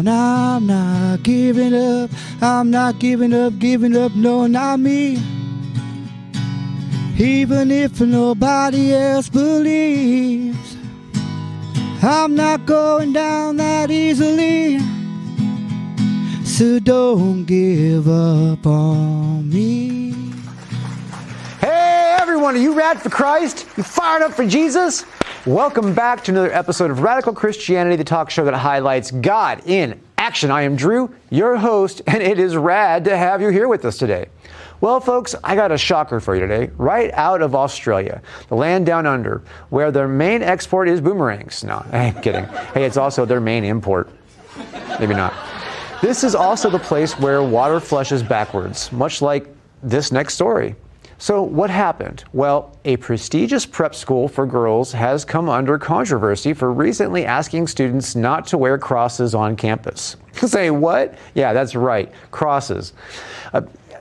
I'm not giving up, I'm not giving up, no, not me. Even if nobody else believes, I'm not going down that easily. So don't give up on me. Hey everyone, are you rad for Christ? You fired up for Jesus? Welcome back to another episode of Radical Christianity, the talk show that highlights God in action. I am Drew, your host, and it is rad to have you here with us today. Well, folks, I got a shocker for you today, right out of Australia, the land down under, where their main export is boomerangs. No, I'm kidding. Hey, it's also their main import. Maybe not. This is also the place where water flushes backwards, much like this next story. So what happened? Well, a prestigious prep school for girls has come under controversy for recently asking students not to wear crosses on campus. Say what? Yeah, that's right, crosses.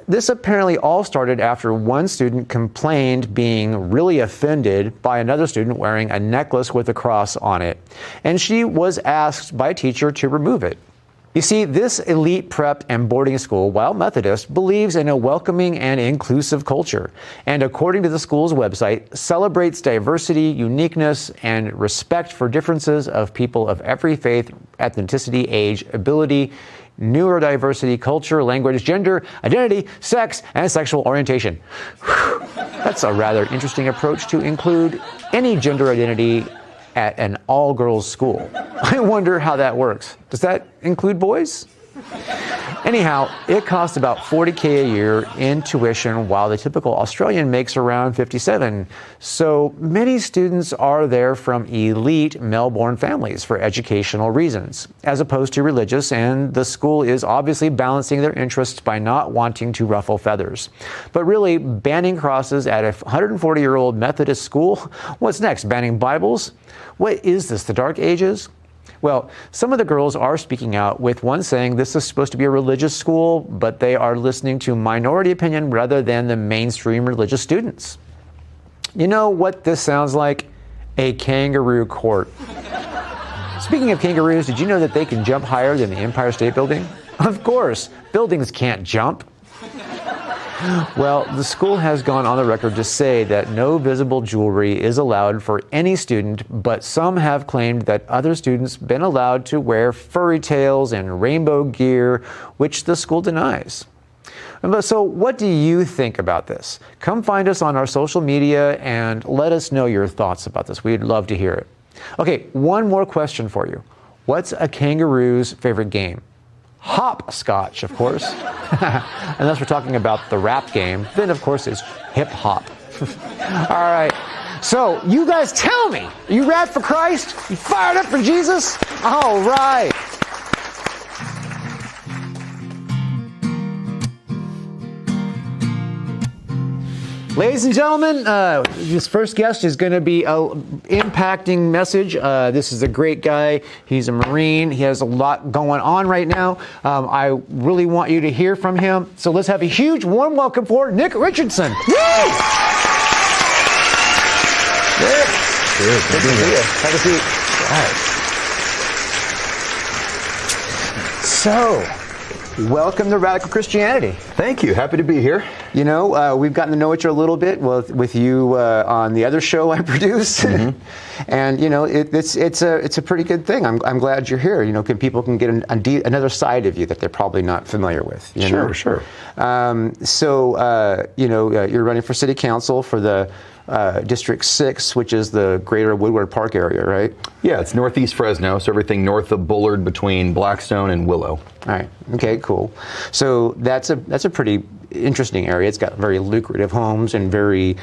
This apparently all started after one student complained being really offended by another student wearing a necklace with a cross on it, and she was asked by a teacher to remove it. You see, this elite prep and boarding school, while Methodist, believes in a welcoming and inclusive culture, and according to the school's website, celebrates diversity, uniqueness, and respect for differences of people of every faith, ethnicity, age, ability, neurodiversity, culture, language, gender, identity, sex, and sexual orientation. That's a rather interesting approach to include any gender identity at an all-girls school. I wonder how that works. Does that include boys? Anyhow, it costs about $40K a year in tuition, while the typical Australian makes around $57. So many students are there from elite Melbourne families for educational reasons, as opposed to religious, and the school is obviously balancing their interests by not wanting to ruffle feathers. But really, banning crosses at a 140-year-old Methodist school? What's next, banning Bibles? What is this, the Dark Ages? Well, some of the girls are speaking out, with one saying this is supposed to be a religious school, but they are listening to minority opinion rather than the mainstream religious students. You know what this sounds like? A kangaroo court. Speaking of kangaroos, did you know that they can jump higher than the Empire State Building? Of course, buildings can't jump. Well, the school has gone on the record to say that no visible jewelry is allowed for any student, but some have claimed that other students have been allowed to wear furry tails and rainbow gear, which the school denies. So what do you think about this? Come find us on our social media and let us know your thoughts about this. We'd love to hear it. Okay, one more question for you. What's a kangaroo's favorite game? Hopscotch, of course. Unless we're talking about the rap game, then of course it's hip hop. All right. So you guys tell me, are you rad for Christ? You fired up for Jesus? All right. Ladies and gentlemen, this first guest is going to be an impacting message. This is a great guy. He's a Marine. He has a lot going on right now. I really want you to hear from him. So let's have a huge warm welcome for Nick Richardson. Woo! Nick. Good to see you. Have a seat. All right. So, welcome to Radical Christianity. Thank you. Happy to be here. You know, we've gotten to know each other a little bit with you on the other show I produce, and you know, it's a pretty good thing. I'm glad you're here. You know, people can get another side of you that they're probably not familiar with. You know? Sure. You know, you're running for city council for the District 6, which is the greater Woodward Park area, right? Yeah, it's northeast Fresno, so everything north of Bullard between Blackstone and Willow. All right. Okay, cool. So that's a pretty interesting area. It's got very lucrative homes and very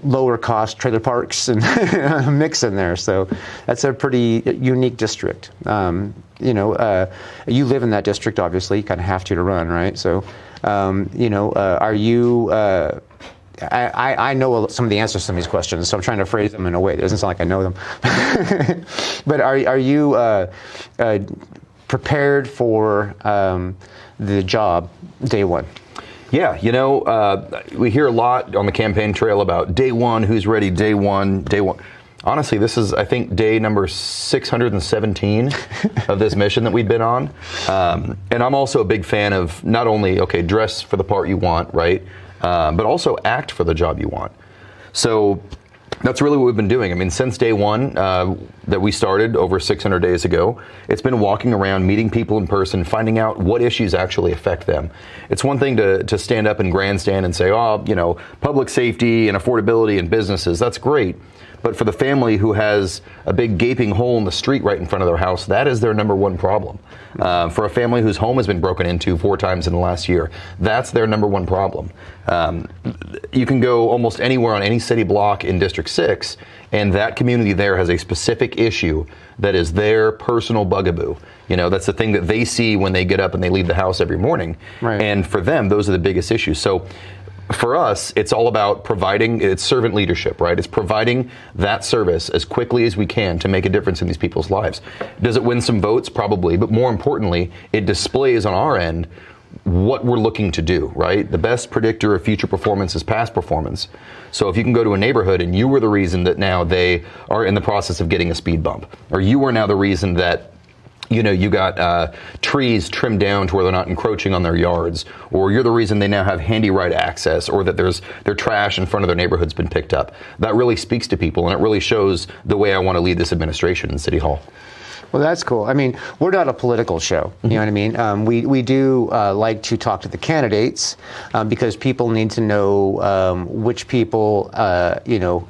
lower cost trailer parks and a mix in there. So that's a pretty unique district. You know, you live in that district, obviously. You kind of have to run, right? So, you know, are you... I know some of the answers to some of these questions, so I'm trying to phrase them in a way that doesn't sound like I know them. But are you prepared for the job day one? Yeah, you know, we hear a lot on the campaign trail about day one, who's ready, day one. honestly, this is, I think, day number 617 of this mission that we've been on. And I'm also a big fan of not only, okay, dress for the part you want, right? But also act for the job you want. So that's really what we've been doing. I mean, since day one that we started over 600 days ago, it's been walking around, meeting people in person, finding out what issues actually affect them. It's one thing to stand up and grandstand and say, oh, you know, public safety and affordability and businesses, that's great. But for the family who has a big gaping hole in the street right in front of their house, that is their number one problem. For a family whose home has been broken into 4 times in the last year, that's their number one problem. You can go almost anywhere on any city block in District 6, and that community there has a specific issue that is their personal bugaboo. You know, that's the thing that they see when they get up and they leave the house every morning. Right. And for them, those are the biggest issues. So for us, it's all about providing, it's servant leadership, right? It's providing that service as quickly as we can to make a difference in these people's lives. Does it win some votes? Probably. But more importantly, it displays on our end what we're looking to do, right? The best predictor of future performance is past performance. So if you can go to a neighborhood and you were the reason that now they are in the process of getting a speed bump, or you are now the reason that you know, you got trees trimmed down to where they're not encroaching on their yards, or you're the reason they now have handy right access, or that their trash in front of their neighborhood's been picked up. That really speaks to people, and it really shows the way I want to lead this administration in City Hall. Well, that's cool. I mean, we're not a political show. You know what I mean? We do like to talk to the candidates because people need to know which people, you know,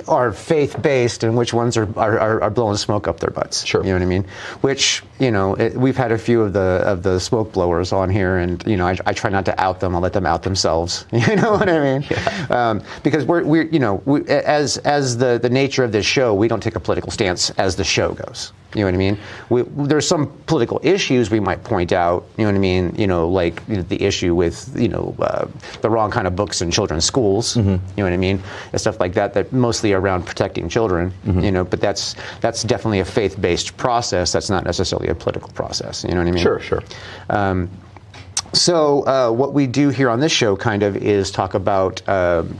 are faith-based and which ones are blowing smoke up their butts. Sure. You know what I mean? Which, you know, we've had a few of the smoke blowers on here, and, you know, I try not to out them. I'll let them out themselves. You know what I mean? Yeah. Because we're you know, as the nature of this show, we don't take a political stance as the show goes. You know what I mean? There's some political issues we might point out. You know what I mean? You know, like, you know, the issue with, you know, the wrong kind of books in children's schools. You know what I mean? And stuff like that. That mostly around protecting children. You know, but that's definitely a faith-based process. That's not necessarily a political process. You know what I mean? Sure, sure. So what we do here on this show kind of is talk about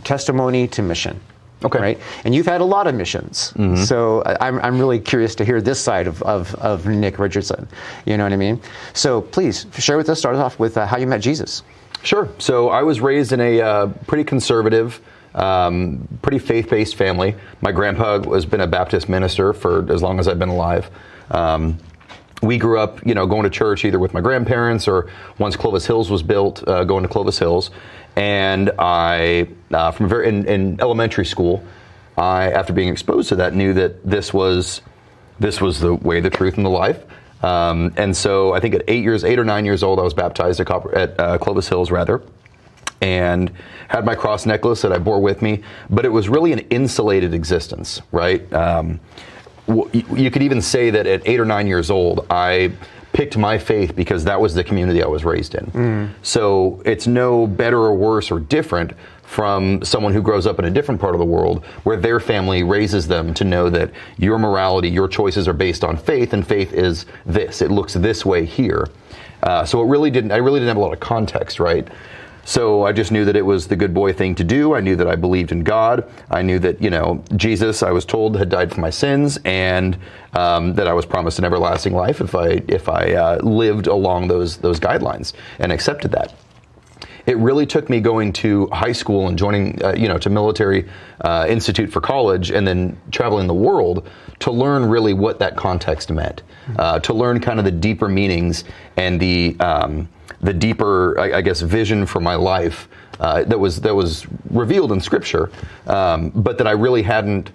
testimony to mission. Okay. Right? And you've had a lot of missions. So I'm really curious to hear this side of Nick Richardson. You know what I mean? So please share with us, start off with how you met Jesus. Sure. So I was raised in a pretty conservative, pretty faith-based family. My grandpa has been a Baptist minister for as long as I've been alive. We grew up, you know, going to church either with my grandparents or once Clovis Hills was built, going to Clovis Hills. And I, in elementary school, I, after being exposed to that, knew that this was the way, the truth, and the life. And so I think at 8 or 9 years old, I was baptized at Clovis Hills, rather, and had my cross necklace that I bore with me. But it was really an insulated existence, right? You could even say that at 8 or 9 years old, I picked my faith because that was the community I was raised in. So it's no better or worse or different from someone who grows up in a different part of the world where their family raises them to know that your morality, your choices are based on faith, and faith is this. It looks this way here. So I really didn't have a lot of context, right? So I just knew that it was the good boy thing to do. I knew that I believed in God. I knew that, you know, Jesus, I was told, had died for my sins, and that I was promised an everlasting life if I lived along those guidelines, and accepted that. It really took me going to high school and joining, to military institute for college, and then traveling the world to learn really what that context meant, to learn kind of the deeper meanings and the deeper, I guess, vision for my life that was revealed in Scripture, but that I really hadn't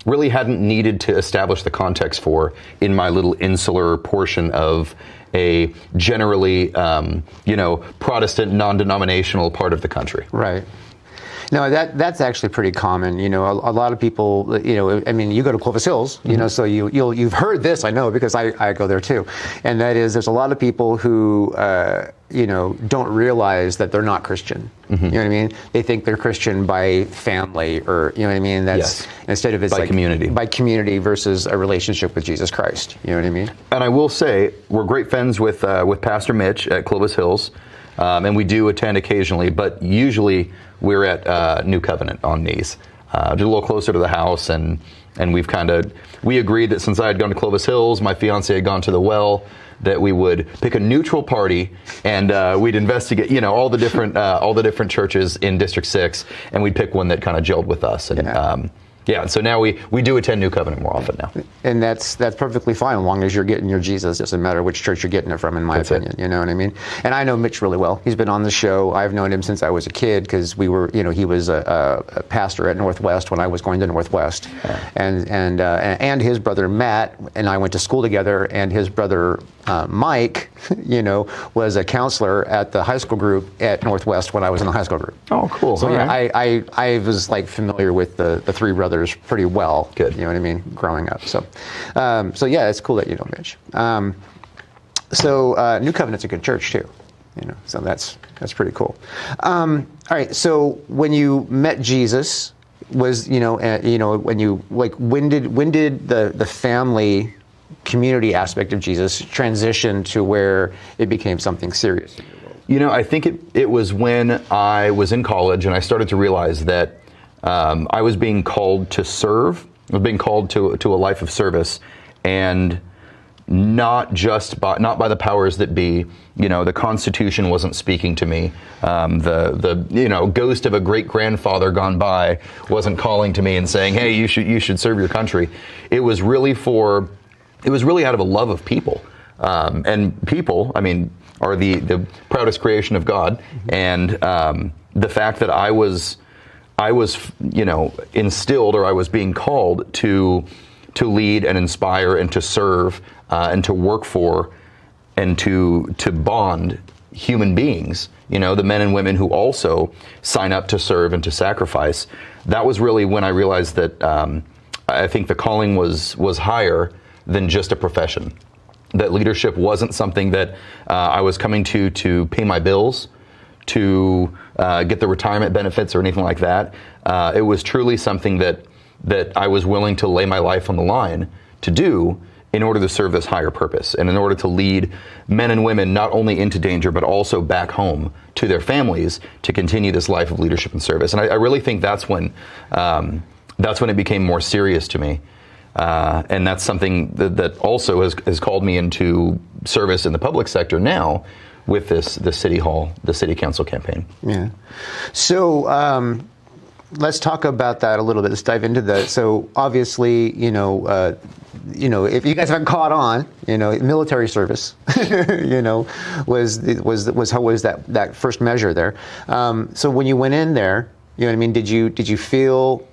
needed to establish the context for in my little insular portion of a generally, Protestant, non-denominational part of the country. Right. No, that's actually pretty common. You know, a lot of people, you know, I mean, you go to Clovis Hills, you know, so you've heard this, I know, because I go there too. And that is, there's a lot of people who, don't realize that they're not Christian. You know what I mean? They think they're Christian by family, or, you know what I mean? That's, yes. Instead of it's by like community. By community versus a relationship with Jesus Christ. You know what I mean? And I will say, we're great friends with Pastor Mitch at Clovis Hills. And we do attend occasionally, but usually we're at New Covenant on knees. just a little closer to the house, and we agreed that since I had gone to Clovis Hills, my fiance had gone to the Well, that we would pick a neutral party, and we'd investigate, all the different churches in District 6, and we'd pick one that kind of gelled with us. And so now we do attend New Covenant more often now. And that's perfectly fine as long as you're getting your Jesus. Doesn't matter which church you're getting it from, in my opinion. You know what I mean? And I know Mitch really well. He's been on the show. I've known him since I was a kid because we were, he was a pastor at Northwest when I was going to Northwest, and his brother Matt and I went to school together, and his brother Mike, was a counselor at the high school group at Northwest when I was in the high school group. Oh, cool. So I was like familiar with the three brothers pretty well. Good. You know what I mean? Growing up. So yeah, it's cool that you know Mitch. New Covenant's a good church too. So that's pretty cool. All right. So when you met Jesus, when you when did the family community aspect of Jesus transition to where it became something serious in your world? I think it was when I was in college and I started to realize that I was being called to serve. I was being called to a life of service, and not by the powers that be. The Constitution wasn't speaking to me. The ghost of a great grandfather gone by wasn't calling to me and saying, "Hey, you should serve your country." It was really out of a love of people, and people, are the proudest creation of God, and the fact that I was instilled, or I was being called to lead and inspire and to serve and to work for and to bond human beings, the men and women who also sign up to serve and to sacrifice. That was really when I realized that I think the calling was higher than just a profession. That leadership wasn't something that I was coming to pay my bills, to get the retirement benefits or anything like that. It was truly something that I was willing to lay my life on the line to do in order to serve this higher purpose, and in order to lead men and women not only into danger, but also back home to their families to continue this life of leadership and service. And I really think that's when it became more serious to me. And that's something that also has called me into service in the public sector now with the city council campaign. Yeah. So let's talk about that a little bit. Let's dive into that. So obviously, if you guys haven't caught on, military service, was how was that first measure there. So when you went in there, did you feel?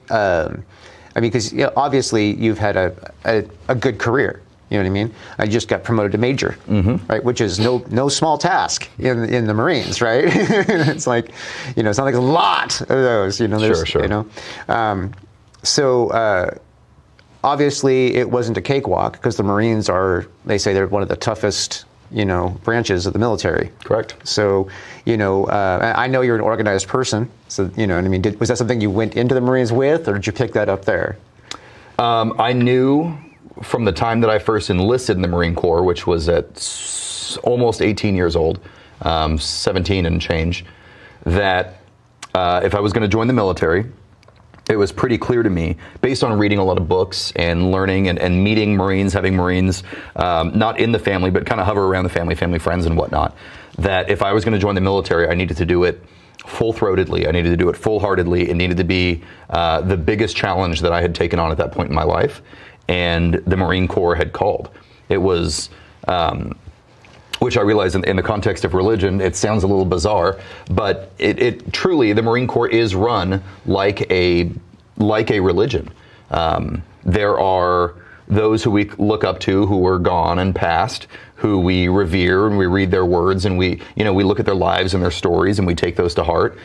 Because obviously you've had a good career. You know what I mean? I just got promoted to major, right? Which is no small task in the Marines, right? It's like, it's not like a lot of those. Sure. Obviously it wasn't a cakewalk, because the Marines they say they're one of the toughest, branches of the military. Correct. So, I know you're an organized person. So, was that something you went into the Marines with, or did you pick that up there? I knew from the time that I first enlisted in the Marine Corps, which was at almost 18 years old, 17 and change, that if I was going to join the military, it was pretty clear to me, based on reading a lot of books and learning and meeting Marines, having Marines, not in the family, but kind of hover around the family friends and whatnot, that if I was going to join the military, I needed to do it full-throatedly. I needed to do it full-heartedly. It needed to be the biggest challenge that I had taken on at that point in my life. And the Marine Corps had called. It was, which I realize in the context of religion, it sounds a little bizarre, but it truly, the Marine Corps is run like a religion. There are those who we look up to who are gone and passed, who we revere, and we read their words, and we look at their lives and their stories, and we take those to heart.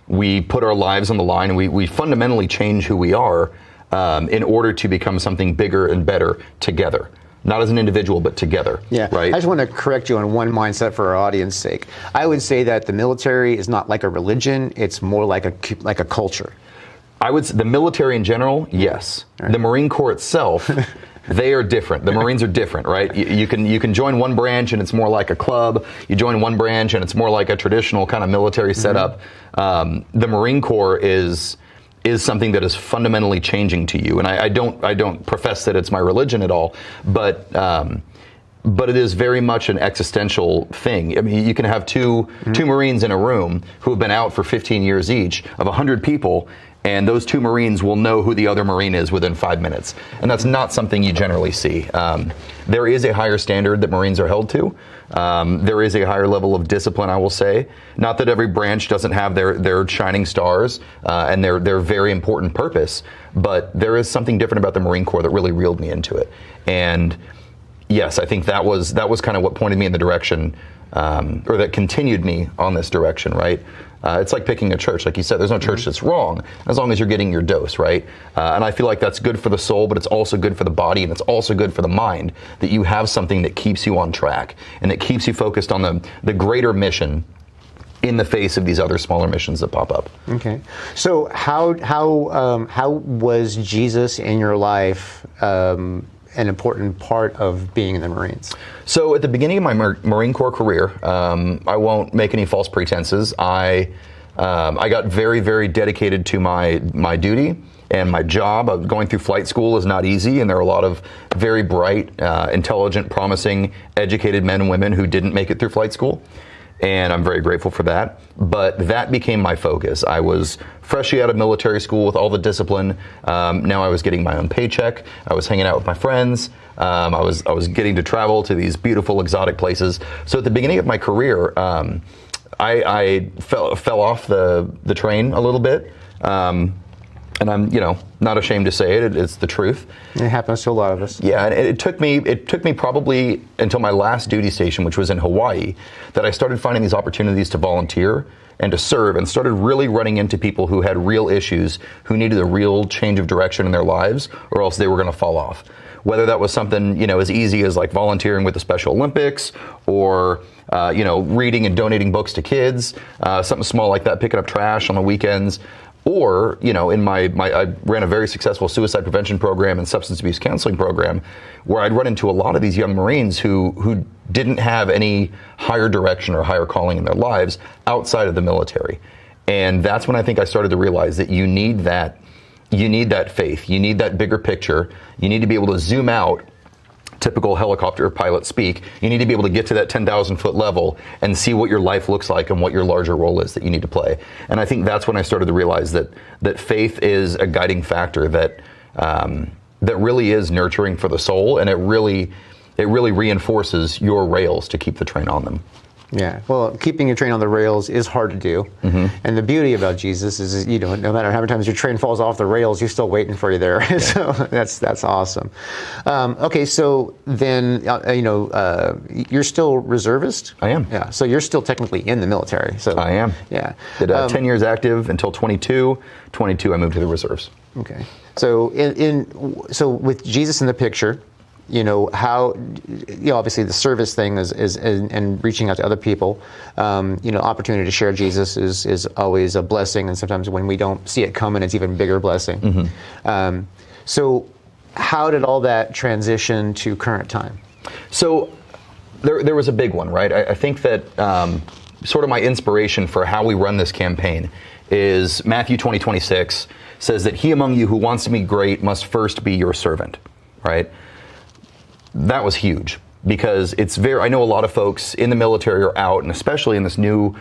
We put our lives on the line, and we fundamentally change who we are in order to become something bigger and better together. Not as an individual, but together. Yeah. Right? I just want to correct you on one mindset for our audience's sake. I would say that the military is not like a religion; it's more like a culture. I would say the military in general, yes. Right. The Marine Corps itself, they are different. The Marines are different, right? You can join one branch and it's more like a club. You join one branch and it's more like a traditional kind of military setup. The Marine Corps is is something that is fundamentally changing to you. And I don't profess that it's my religion at all, but it is very much an existential thing. I mean, you can have two Marines in a room who have been out for 15 years each of 100 people, and those two Marines will know who the other Marine is within 5 minutes. And that's not something you generally see. There is a higher standard that Marines are held to. There is a higher level of discipline, I will say. Not that every branch doesn't have their shining stars and their very important purpose, but there is something different about the Marine Corps that really reeled me into it. And yes, I think that was kind of what pointed me in the direction, or that continued me on this direction, right? It's like picking a church. Like you said, there's no church that's wrong as long as you're getting your dose, right? And I feel like that's good for the soul, but it's also good for the body, and it's also good for the mind, that you have something that keeps you on track and that keeps you focused on the greater mission in the face of these other smaller missions that pop up. Okay. So how was Jesus in your life an important part of being in the Marines? So at the beginning of my Marine Corps career, I won't make any false pretenses. I got very, very dedicated to my duty and my job. Going through flight school is not easy, and there are a lot of very bright, intelligent, promising, educated men and women who didn't make it through flight school. And I'm very grateful for that. But that became my focus. I was freshly out of military school with all the discipline. Now I was getting my own paycheck. I was hanging out with my friends. I was getting to travel to these beautiful exotic places. So at the beginning of my career, I fell off the train a little bit. And I'm, not ashamed to say it. It's the truth. It happens to a lot of us. Yeah, and it took me probably until my last duty station, which was in Hawaii, that I started finding these opportunities to volunteer and to serve, and started really running into people who had real issues, who needed a real change of direction in their lives, or else they were going to fall off. Whether that was something, as easy as like volunteering with the Special Olympics, or reading and donating books to kids, something small like that, picking up trash on the weekends. Or, in I ran a very successful suicide prevention program and substance abuse counseling program, where I'd run into a lot of these young Marines who didn't have any higher direction or higher calling in their lives outside of the military. And that's when I think I started to realize that you need that faith, you need that bigger picture, you need to be able to zoom out. Typical helicopter pilot speak, you need to be able to get to that 10,000 foot level and see what your life looks like and what your larger role is that you need to play. And I think that's when I started to realize that faith is a guiding factor that really is nurturing for the soul, and it really reinforces your rails to keep the train on them. Yeah, well, keeping your train on the rails is hard to do. And the beauty about Jesus is, no matter how many times your train falls off the rails, he's still waiting for you there. Yeah. So that's awesome. Okay, so then, you're still reservist? I am. Yeah, so you're still technically in the military. So I am. Yeah. Did 10 years active until 22. 22, I moved to the reserves. Okay. So so with Jesus in the picture, how, obviously the service thing is and reaching out to other people, opportunity to share Jesus is always a blessing, and sometimes when we don't see it coming, it's even bigger blessing. So how did all that transition to current time? So there was a big one, right? I think that sort of my inspiration for how we run this campaign is Matthew 20:26 says that he among you who wants to be great must first be your servant, right? That was huge, because I know a lot of folks in the military are out, and especially in this new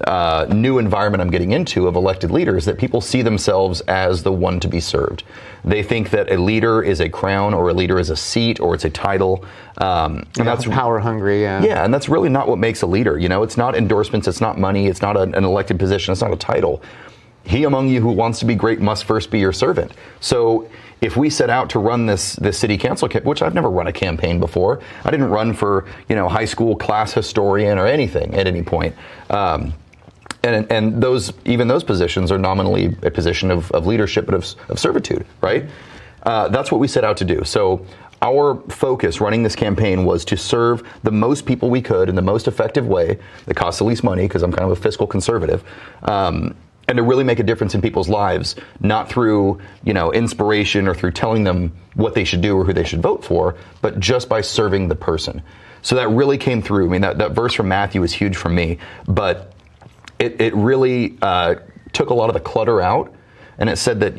environment I'm getting into of elected leaders, that people see themselves as the one to be served. They think that a leader is a crown, or a leader is a seat, or it's a title. And that's power hungry. Yeah. Yeah, and that's really not what makes a leader. It's not endorsements, it's not money, it's not an elected position, it's not a title. He among you who wants to be great must first be your servant. So if we set out to run this city council, which I've never run a campaign before, I didn't run for high school class historian or anything at any point, and those positions are nominally a position of leadership, but of servitude, right? That's what we set out to do. So our focus running this campaign was to serve the most people we could in the most effective way that costs the least money, because I'm kind of a fiscal conservative. And to really make a difference in people's lives, not through, inspiration or through telling them what they should do or who they should vote for, but just by serving the person. So that really came through. I mean, that verse from Matthew is huge for me, but it really took a lot of the clutter out and it said that,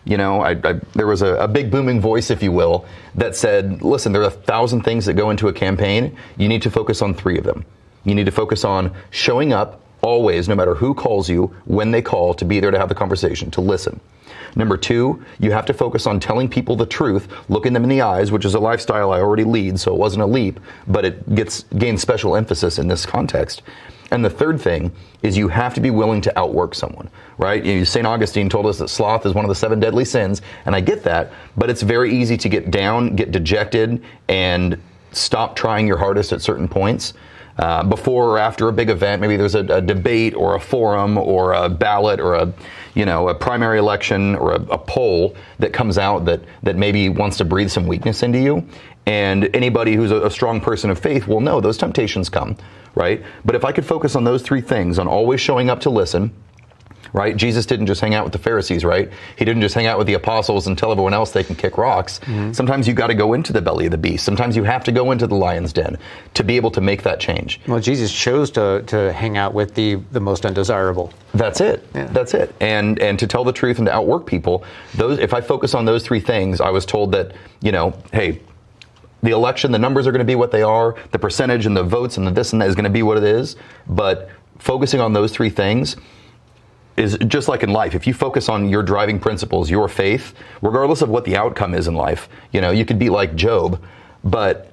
there was a big booming voice, if you will, that said, listen, there are 1,000 things that go into a campaign. You need to focus on 3 of them. You need to focus on showing up always, no matter who calls you, when they call, to be there to have the conversation, to listen. Number 2, you have to focus on telling people the truth, looking them in the eyes, which is a lifestyle I already lead, so it wasn't a leap, but it gains special emphasis in this context. And the third thing is you have to be willing to outwork someone, right? St. Augustine told us that sloth is one of the 7 deadly sins, and I get that, but it's very easy to get down, get dejected, and stop trying your hardest at certain points. Before or after a big event, maybe there's a debate or a forum or a ballot or a primary election or a poll that comes out that maybe wants to breathe some weakness into you. And anybody who's a strong person of faith will know those temptations come, right? But if I could focus on those 3 things, on always showing up to listen, right? Jesus didn't just hang out with the Pharisees, right? He didn't just hang out with the apostles and tell everyone else they can kick rocks. Mm-hmm. Sometimes you got to go into the belly of the beast. Sometimes you have to go into the lion's den to be able to make that change. Well, Jesus chose to hang out with the most undesirable. That's it. Yeah. That's it. And to tell the truth and to outwork people, if I focus on those 3 things, I was told that, hey, the election, the numbers are going to be what they are, the percentage and the votes and the this and that is going to be what it is, but focusing on those 3 things is just like in life. If you focus on your driving principles, your faith, regardless of what the outcome is in life, you could be like Job, but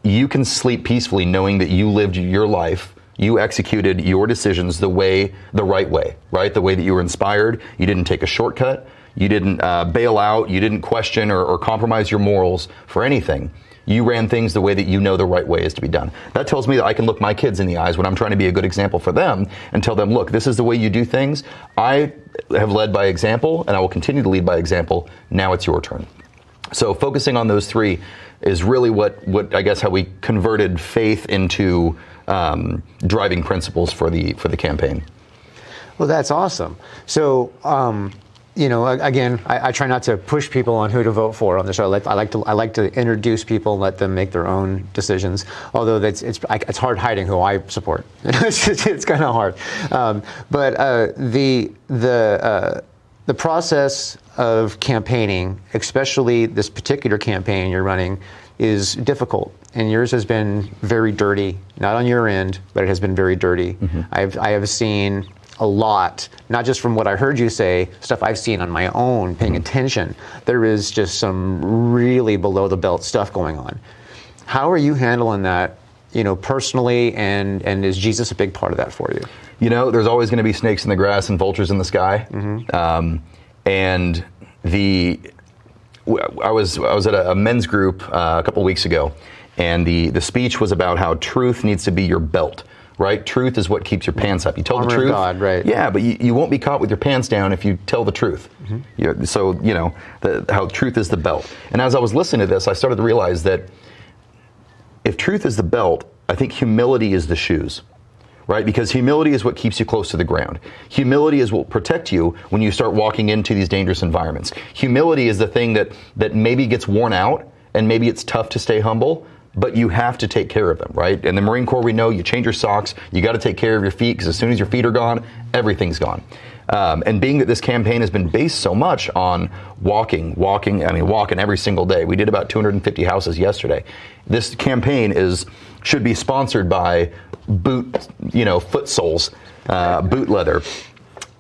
you can sleep peacefully knowing that you lived your life, you executed your decisions the right way, right? The way that you were inspired. You didn't take a shortcut. You didn't bail out. You didn't question or compromise your morals for anything. You ran things the way that you know the right way is to be done. That tells me that I can look my kids in the eyes when I'm trying to be a good example for them and tell them, look, this is the way you do things. I have led by example, and I will continue to lead by example. Now it's your turn. So focusing on those 3 is really what I guess how we converted faith into driving principles for the campaign. Well, that's awesome. So, again, I try not to push people on who to vote for on the show. I like to introduce people, let them make their own decisions. Although it's hard hiding who I support. It's kind of hard. But the process of campaigning, especially this particular campaign you're running, is difficult. And yours has been very dirty. Not on your end, but it has been very dirty. Mm-hmm. I have seen a lot, not just from what I heard you say, stuff I've seen on my own, paying attention. There is just some really below the belt stuff going on. How are you handling that, personally, and is Jesus a big part of that for you? There's always going to be snakes in the grass and vultures in the sky. Mm-hmm. And I was at a men's group a couple weeks ago, and the speech was about how truth needs to be your belt. Right? Truth is what keeps your pants up. You tell the truth. God, right. Yeah, but you won't be caught with your pants down if you tell the truth. Mm-hmm. So, how truth is the belt. And as I was listening to this, I started to realize that if truth is the belt, I think humility is the shoes. Right? Because humility is what keeps you close to the ground. Humility is what will protect you when you start walking into these dangerous environments. Humility is the thing that maybe gets worn out, and maybe it's tough to stay humble, but you have to take care of them, right? In the Marine Corps, we know you change your socks, you got to take care of your feet, because as soon as your feet are gone, everything's gone. And being that this campaign has been based so much on walking every single day. We did about 250 houses yesterday. This campaign should be sponsored by foot soles, boot leather.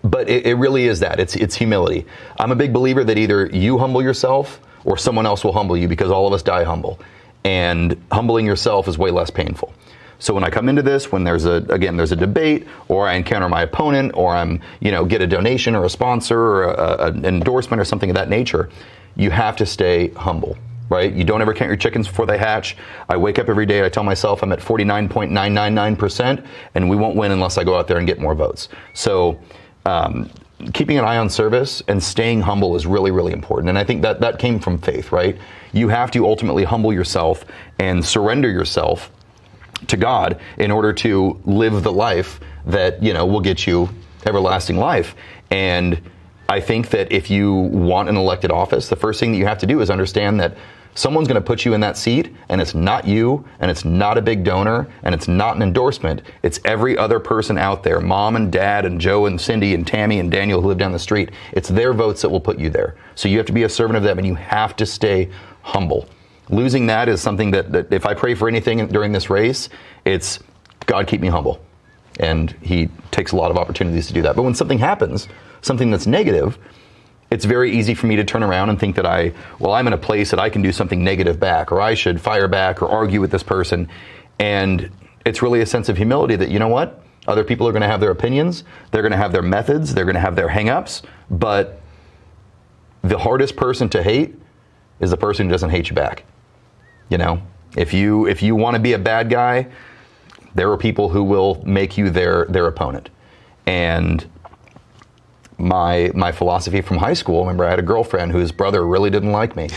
But it really is that. It's humility. I'm a big believer that either you humble yourself or someone else will humble you, because all of us die humble. And humbling yourself is way less painful. So when I come into this, when there's a debate, or I encounter my opponent, or I'm, get a donation or a sponsor or an endorsement or something of that nature, you have to stay humble, right? You don't ever count your chickens before they hatch. I wake up every day, I tell myself I'm at 49.999%, and we won't win unless I go out there and get more votes. So, keeping an eye on service and staying humble is really, really important. And I think that came from faith, right? You have to ultimately humble yourself and surrender yourself to God in order to live the life that, will get you everlasting life. And I think that if you want an elected office, the first thing that you have to do is understand that Someone's going to put you in that seat, and it's not you, and it's not a big donor, and it's not an endorsement. It's every other person out there, mom and dad and Joe and Cindy and Tammy and Daniel who live down the street. It's their votes that will put you there. So you have to be a servant of them, and you have to stay humble. Losing that is something that if I pray for anything during this race, it's God, keep me humble. And he takes a lot of opportunities to do that. But when something happens, something that's negative, it's very easy for me to turn around and think that I'm in a place that I can do something negative back, or I should fire back or argue with this person. And it's really a sense of humility that, you know what? Other people are going to have their opinions. They're going to have their methods. They're going to have their hang-ups. But the hardest person to hate is the person who doesn't hate you back. You know, if you want to be a bad guy, there are people who will make you their opponent. And my philosophy from high school, remember I had a girlfriend whose brother really didn't like me.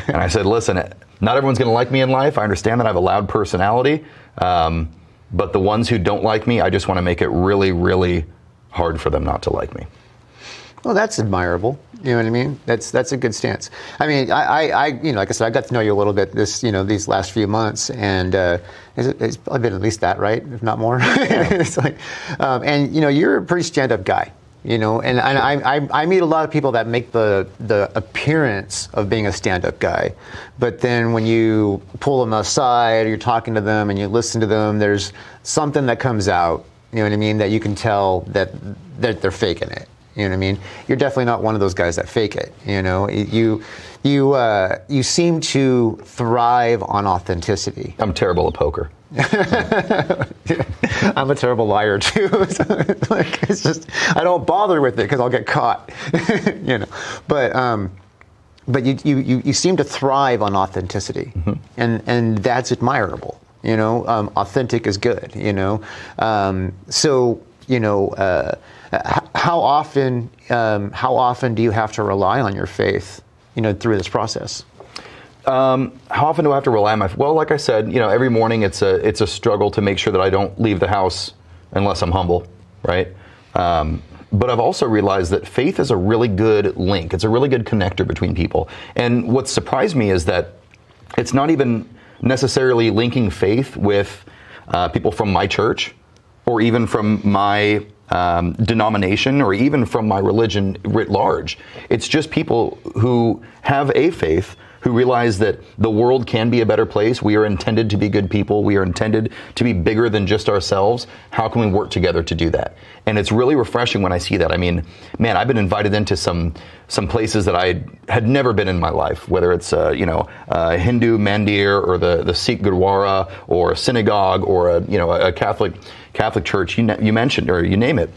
And I said, listen, not everyone's going to like me in life. I understand that I have a loud personality. But the ones who don't like me, I just want to make it really, really hard for them not to like me. Well, that's admirable. You know what I mean? That's a good stance. I mean, I like I said, I got to know you a little bit these last few months, and it's probably been at least that, right? If not more. It's like, and you're a pretty stand-up guy. And I meet a lot of people that make the appearance of being a stand-up guy, but then when you pull them aside, or you're talking to them and you listen to them, there's something that comes out. You know what I mean? That you can tell that they're faking it. You know what I mean? You're definitely not one of those guys that fake it. You seem to thrive on authenticity. I'm terrible at poker. I'm a terrible liar too. It's just I don't bother with it because I'll get caught. But you seem to thrive on authenticity, and that's admirable. Authentic is good. How often do you have to rely on your faith, through this process? How often do I have to rely on well, like I said, every morning it's a struggle to make sure that I don't leave the house unless I'm humble, right? But I've also realized that faith is a really good link. It's a really good connector between people. And what surprised me is that it's not even necessarily linking faith with people from my church, or even from my denomination, or even from my religion writ large. It's just people who have a faith, who realize that the world can be a better place. We are intended to be good people. We are intended to be bigger than just ourselves. How can we work together to do that? And it's really refreshing when I see that. I mean, man, I've been invited into some places that I had never been in my life, whether it's Hindu mandir, or the Sikh Gurdwara, or a synagogue, or a Catholic church. You mentioned, or you name it.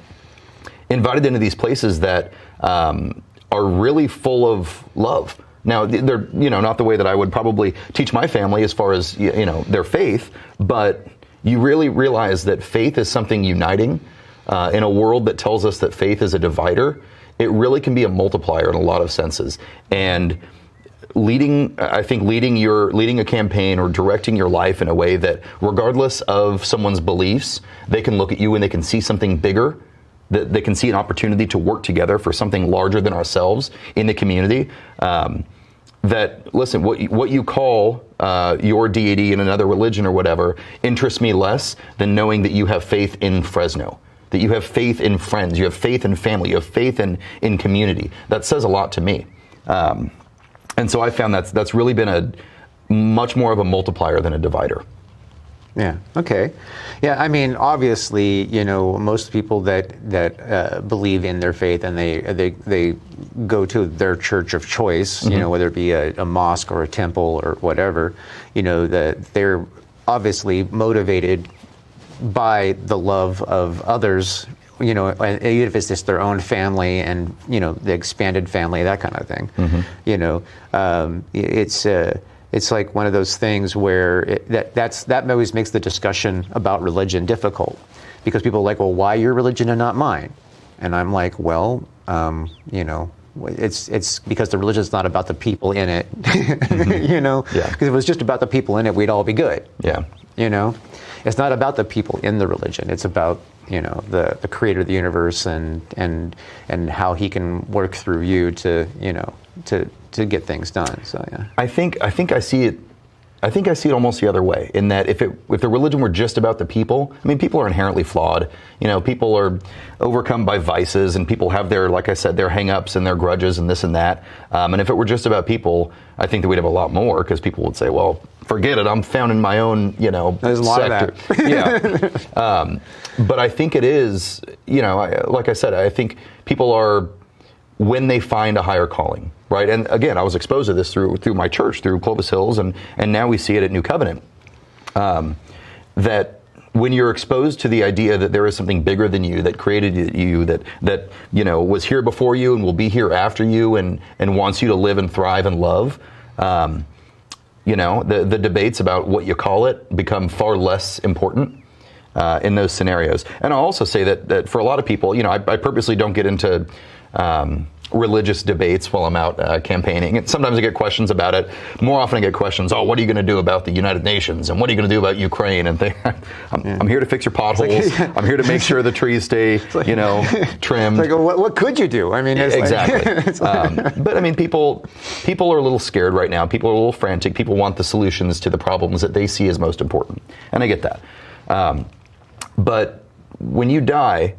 Invited into these places that are really full of love. Now, they're not the way that I would probably teach my family as far as their faith, but you really realize that faith is something uniting in a world that tells us that faith is a divider. It really can be a multiplier in a lot of senses. And leading a campaign or directing your life in a way that, regardless of someone's beliefs, they can look at you and they can see something bigger. That they can see an opportunity to work together for something larger than ourselves in the community. That, listen, what you call your deity in another religion or whatever interests me less than knowing that you have faith in Fresno, that you have faith in friends, you have faith in family, you have faith in community. That says a lot to me. And so I found that's really been a much more of a multiplier than a divider. Yeah. Okay. Yeah. I mean, obviously, most people that believe in their faith and they go to their church of choice, whether it be a mosque or a temple or whatever, that they're obviously motivated by the love of others, and even if it's just their own family and the expanded family, that kind of thing. It's like one of those things where that always makes the discussion about religion difficult, because people are like, well, why your religion and not mine? And I'm like, well, it's because the religion is not about the people in it, Yeah. Because if it was just about the people in it, we'd all be good. Yeah. It's not about the people in the religion. It's about the creator of the universe and how he can work through you to to get things done. So yeah. I think I see it. I think I see it almost the other way, in that if the religion were just about the people, I mean, people are inherently flawed. You know, people are overcome by vices, and people have their, like I said, their hang-ups and their grudges and this and that. And if it were just about people, I think that we'd have a lot more, because people would say, well, forget it, I'm found in my own, you know, there's a lot sector. of that. Yeah. But I think it is, you know, like I said, I think people are, when they find a higher calling, right? And again, I was exposed to this through my church, through Clovis Hills, and now we see it at New Covenant. That when you're exposed to the idea that there is something bigger than you, that created you, that you know was here before you and will be here after you, and wants you to live and thrive and love, you know, the debates about what you call it become far less important in those scenarios. And I'll also say that for a lot of people, you know, I purposely don't get into religious debates while I'm out campaigning. And sometimes I get questions about it. More often I get questions, oh, what are you going to do about the United Nations? And what are you going to do about Ukraine? And I'm here to fix your potholes. I'm here to make sure the trees stay, you know, trimmed. Like, what could you do? I mean, it's exactly. But I mean, people are a little scared right now. People are a little frantic. People want the solutions to the problems that they see as most important. And I get that. But when you die,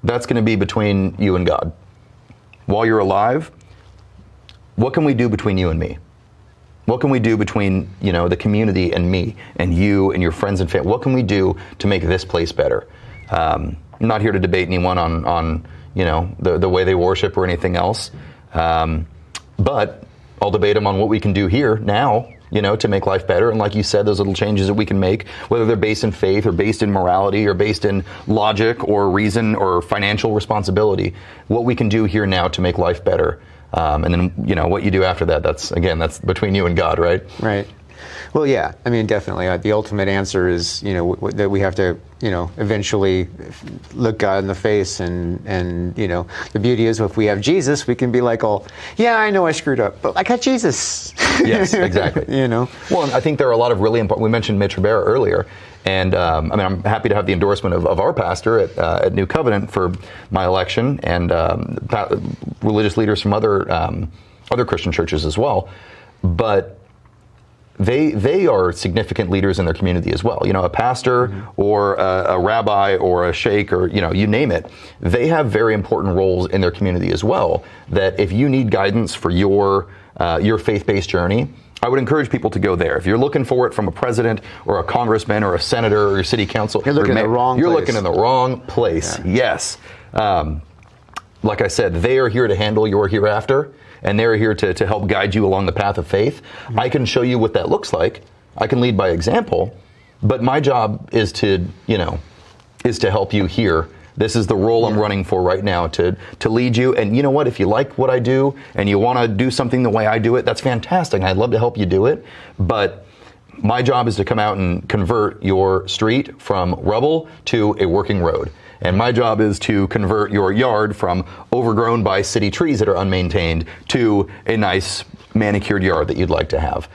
that's going to be between you and God. While you're alive, what can we do between you and me? What can we do between, you know, the community and me and you and your friends and family? What can we do to make this place better? I'm not here to debate anyone on you know, the way they worship or anything else. But I'll debate them on what we can do here now, you know, to make life better. And like you said, those little changes that we can make, whether they're based in faith or based in morality or based in logic or reason or financial responsibility, what we can do here now to make life better. And then, you know, what you do after that, that's between you and God, right? Right. Well, yeah, I mean, definitely. The ultimate answer is, you know, that we have to, you know, eventually look God in the face, and you know, the beauty is if we have Jesus, we can be like, oh, yeah, I know I screwed up, but I got Jesus. Yes, exactly. You know. Well, and I think there are a lot of really important. We mentioned Mitch Rivera earlier, and I mean, I'm happy to have the endorsement of our pastor at New Covenant for my election, and religious leaders from other Christian churches as well, but. They are significant leaders in their community as well. You know, a pastor or a rabbi or a sheikh or, you know, you name it, they have very important roles in their community as well, that if you need guidance for your faith-based journey, I would encourage people to go there. If you're looking for it from a president or a congressman or a senator or your city council, you're looking in the wrong place. You're looking in the wrong place. Yeah. Yes. Like I said, they are here to handle your hereafter. And they're here to help guide you along the path of faith. I can show you what that looks like. I can lead by example, but my job is to help you here. This is the role I'm running for right now, to lead you. And you know what? If you like what I do and you want to do something the way I do it, that's fantastic. I'd love to help you do it. But my job is to come out and convert your street from rubble to a working road. And my job is to convert your yard from overgrown by city trees that are unmaintained to a nice manicured yard that you'd like to have.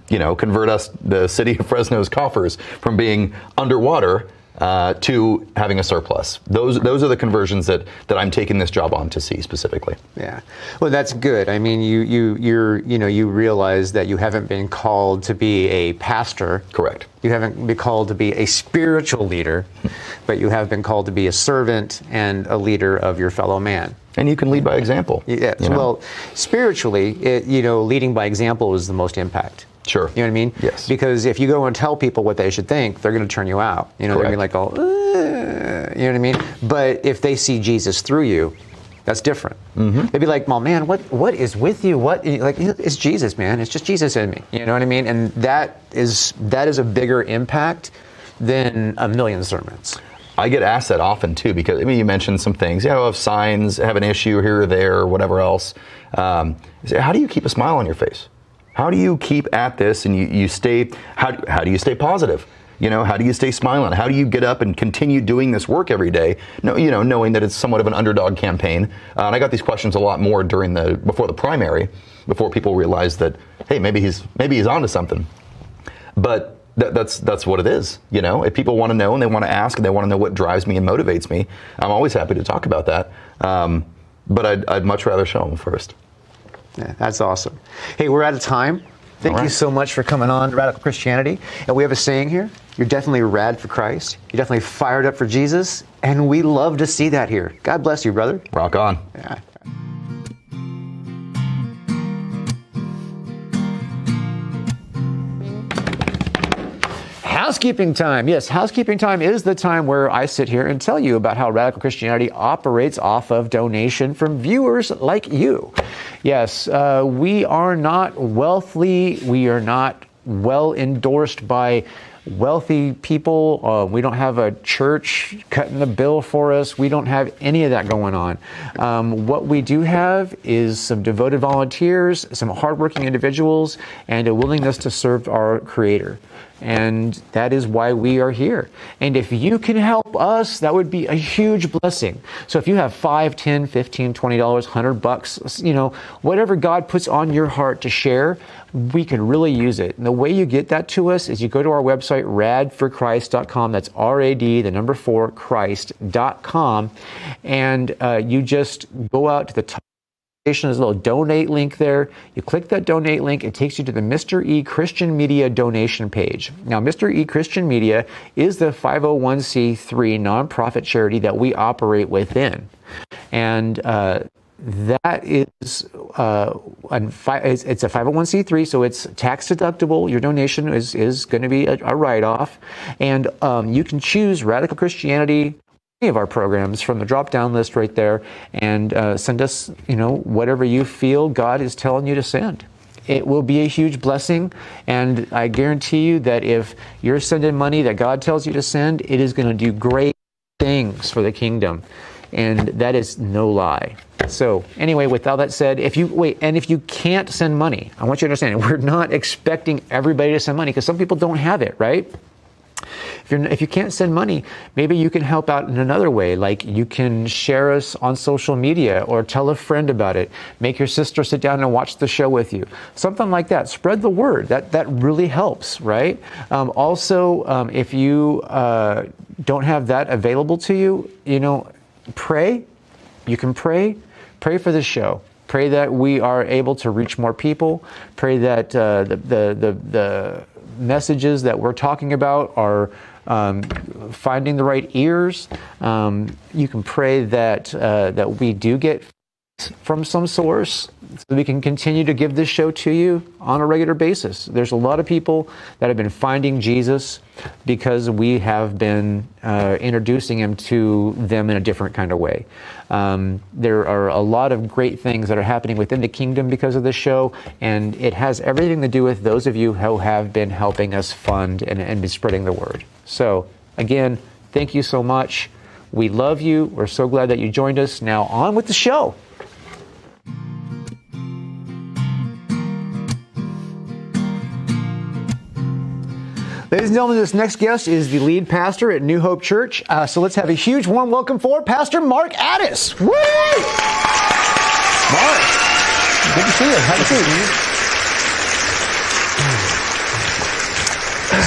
You know, convert the city of Fresno's coffers from being underwater to having a surplus. Those are the conversions that I'm taking this job on to see specifically. Yeah, well, that's good. I mean, you realize that you haven't been called to be a pastor. Correct. You haven't been called to be a spiritual leader, but you have been called to be a servant and a leader of your fellow man. And you can lead by example. Yeah. You know? Well, spiritually, leading by example is the most impact. Sure. You know what I mean? Yes. Because if you go and tell people what they should think, they're going to turn you out. You know, Correct. they're going to be like, you know what I mean? But if they see Jesus through you, that's different. Mm-hmm. They'd be like, well, man, what is with you? It's Jesus, man. It's just Jesus in me. You know what I mean? And that is a bigger impact than a million sermons. I get asked that often too, because I mean, you mentioned some things. You know, have signs, have an issue here or there, or whatever else. How do you keep a smile on your face? How do you keep at this and you stay? How do you stay positive? You know, how do you stay smiling? How do you get up and continue doing this work every day? No, you know, knowing that it's somewhat of an underdog campaign. And I got these questions a lot more before the primary, before people realized that, hey, maybe he's onto something. But that's what it is. You know, if people want to know and they want to ask and they want to know what drives me and motivates me, I'm always happy to talk about that. But I'd much rather show them first. Yeah, that's awesome. Hey, we're out of time. Thank you so much for coming on Radical Christianity. And we have a saying here. You're definitely rad for Christ. You're definitely fired up for Jesus. And we love to see that here. God bless you, brother. Rock on. Yeah. Housekeeping time. Yes, housekeeping time is the time where I sit here and tell you about how Radical Christianity operates off of donation from viewers like you. Yes, we are not wealthy. We are not well endorsed by wealthy people. We don't have a church cutting the bill for us. We don't have any of that going on. What we do have is some devoted volunteers, some hardworking individuals, and a willingness to serve our Creator. And that is why we are here. And if you can help us, that would be a huge blessing. So if you have $5, $10, $15, $20, $100, you know, whatever God puts on your heart to share, we can really use it. And the way you get that to us is you go to our website, radforchrist.com. That's RAD, the number 4, Christ.com. And you just go out to the top. There's a little donate link there. You click that donate link, it takes you to the Mr. E Christian Media donation page. Now, Mr. E Christian Media is the 501c3 nonprofit charity that we operate within. And that is, it's a 501c3, so it's tax deductible. Your donation is going to be a write-off. And you can choose Radical Christianity, any of our programs from the drop-down list right there, and send us, you know, whatever you feel God is telling you to send. It will be a huge blessing, and I guarantee you that if you're sending money that God tells you to send, it is going to do great things for the kingdom, and that is no lie. So anyway, with all that said, if you can't send money, I want you to understand, we're not expecting everybody to send money because some people don't have it, right? If you can't send money, maybe you can help out in another way, like you can share us on social media or tell a friend about it. Make your sister sit down and watch the show with you. Something like that. Spread the word. That really helps, right? Also, if you don't have that available to you, you know, pray. You can pray. Pray for the show. Pray that we are able to reach more people. Pray that the messages that we're talking about are finding the right ears. You can pray that we do get from some source so we can continue to give this show to you on a regular basis. There's a lot of people that have been finding Jesus because we have been introducing him to them in a different kind of way. There are a lot of great things that are happening within the kingdom because of this show, and it has everything to do with those of you who have been helping us fund and be spreading the word. So again, thank you so much. We love you. We're so glad that you joined us. Now on with the show. Ladies and gentlemen, this next guest is the lead pastor at New Hope Church. So let's have a huge warm welcome for Pastor Mark Addis. Woo! Mark, good to see you. Have a seat.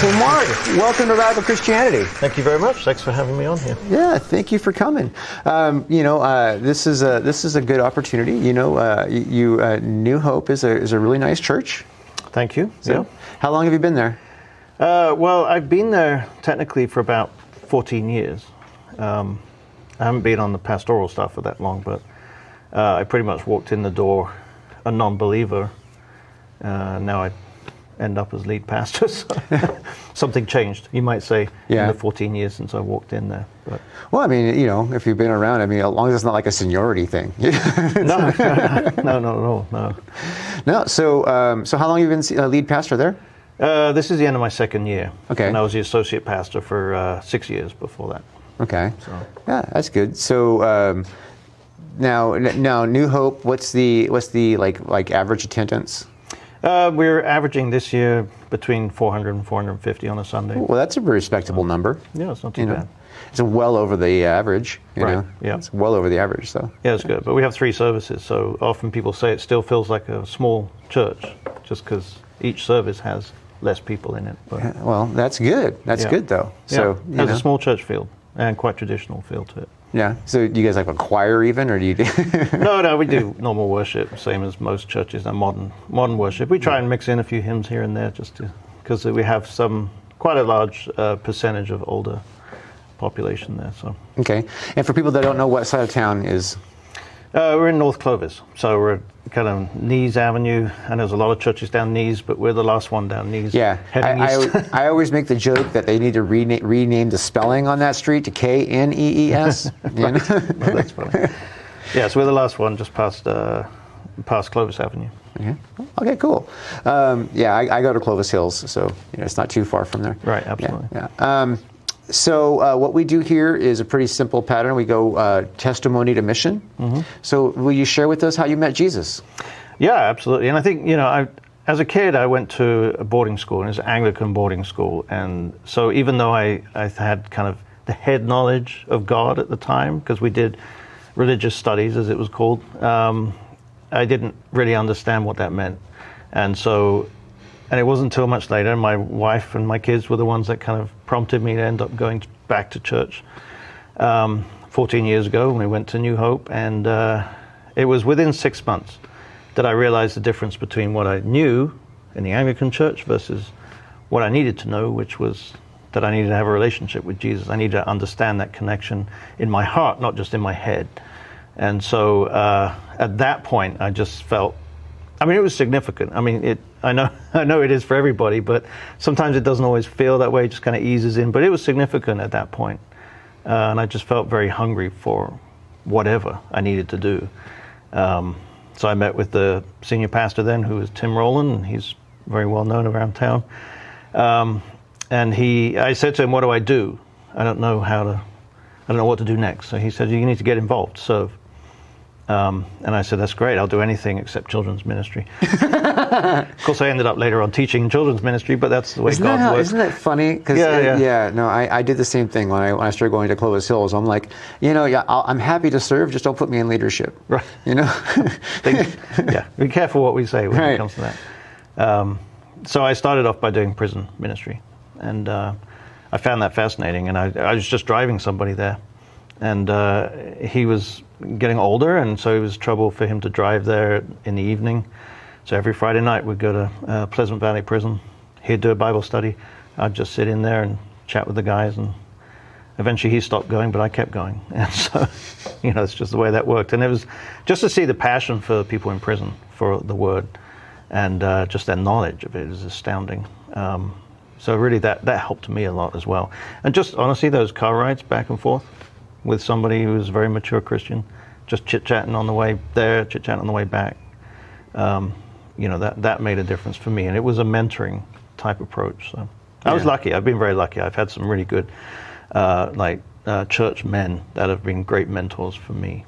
So Mark, welcome to Radical Christianity. Thank you very much. Thanks for having me on here. Yeah, thank you for coming. This is a good opportunity. New Hope is a really nice church. Thank you. So, yeah. How long have you been there? Well, I've been there technically for about 14 years. I haven't been on the pastoral staff for that long, but I pretty much walked in the door a non-believer. Now I end up as lead pastor. So something changed, you might say, in the 14 years since I walked in there. But. Well, I mean, if you've been around, I mean, as long as it's not like a seniority thing. No. No. So how long have you been lead pastor there? This is the end of my second year. Okay. And I was the associate pastor for 6 years before that. Okay. So. Yeah, that's good. So now New Hope, what's the like average attendance? We're averaging this year between 400 and 450 on a Sunday. Well, that's a very respectable number. Yeah, it's not too bad. It's well over the average. You know? Yeah. It's well over the average, so. Yeah, it's good. But we have 3 services, so often people say it still feels like a small church just because each service has less people in it. But, well, that's good. That's good, though. So it has a small church feel and quite traditional feel to it. Yeah. So do you guys have a choir even, or do you? No, we do normal worship, same as most churches and modern worship. We try and mix in a few hymns here and there, just because we have quite a large percentage of older population there. So. Okay. And for people that don't know, what side of town is? We're in North Clovis, so we're kind of Nees Avenue, and there's a lot of churches down Nees, but we're the last one down Nees. Yeah, I always make the joke that they need to rename the spelling on that street to Knees. Well, that's funny. Yeah, so we're the last one, just past Clovis Avenue. Mm-hmm. Okay, cool. Yeah, I go to Clovis Hills, so it's not too far from there. Right, absolutely. Yeah. So what we do here is a pretty simple pattern. We go testimony to mission. Mm-hmm. So will you share with us how you met Jesus? Yeah, absolutely. And I think, as a kid, I went to a boarding school, and it was an Anglican boarding school. And so even though I had kind of the head knowledge of God at the time, because we did religious studies, as it was called, I didn't really understand what that meant. And it wasn't until much later, my wife and my kids were the ones that kind of prompted me to end up going back to church 14 years ago when we went to New Hope. And it was within 6 months that I realized the difference between what I knew in the Anglican church versus what I needed to know, which was that I needed to have a relationship with Jesus. I needed to understand that connection in my heart, not just in my head. And so at that point, I just felt, it was significant. I know it is for everybody, but sometimes it doesn't always feel that way. It just kind of eases in. But it was significant at that point. And I just felt very hungry for whatever I needed to do. So I met with the senior pastor then, who was Tim Rowland, and he's very well known around town. And I said to him, what do I do? I don't know what to do next. So he said, you need to get involved, serve. And I said, that's great. I'll do anything except children's ministry. Of course, I ended up later on teaching children's ministry, but that's the way God works. Isn't that funny? I did the same thing when I started going to Clovis Hills. I'm like, I'm happy to serve, just don't put me in leadership. Right. Be careful what we say when it comes to that. So I started off by doing prison ministry, and I found that fascinating. And I was just driving somebody there, and he was getting older, and so it was trouble for him to drive there in the evening. So every Friday night we'd go to Pleasant Valley Prison. He'd do a Bible study. I'd just sit in there and chat with the guys, and eventually he stopped going, but I kept going. And so, it's just the way that worked. And it was just to see the passion for people in prison for the Word, and just their knowledge of it is astounding. So really that helped me a lot as well. And just honestly, those car rides back and forth with somebody who was a very mature Christian, just chit-chatting on the way there, chit-chatting on the way back, that made a difference for me. And it was a mentoring type approach. So I was lucky. I've been very lucky. I've had some really good church men that have been great mentors for me.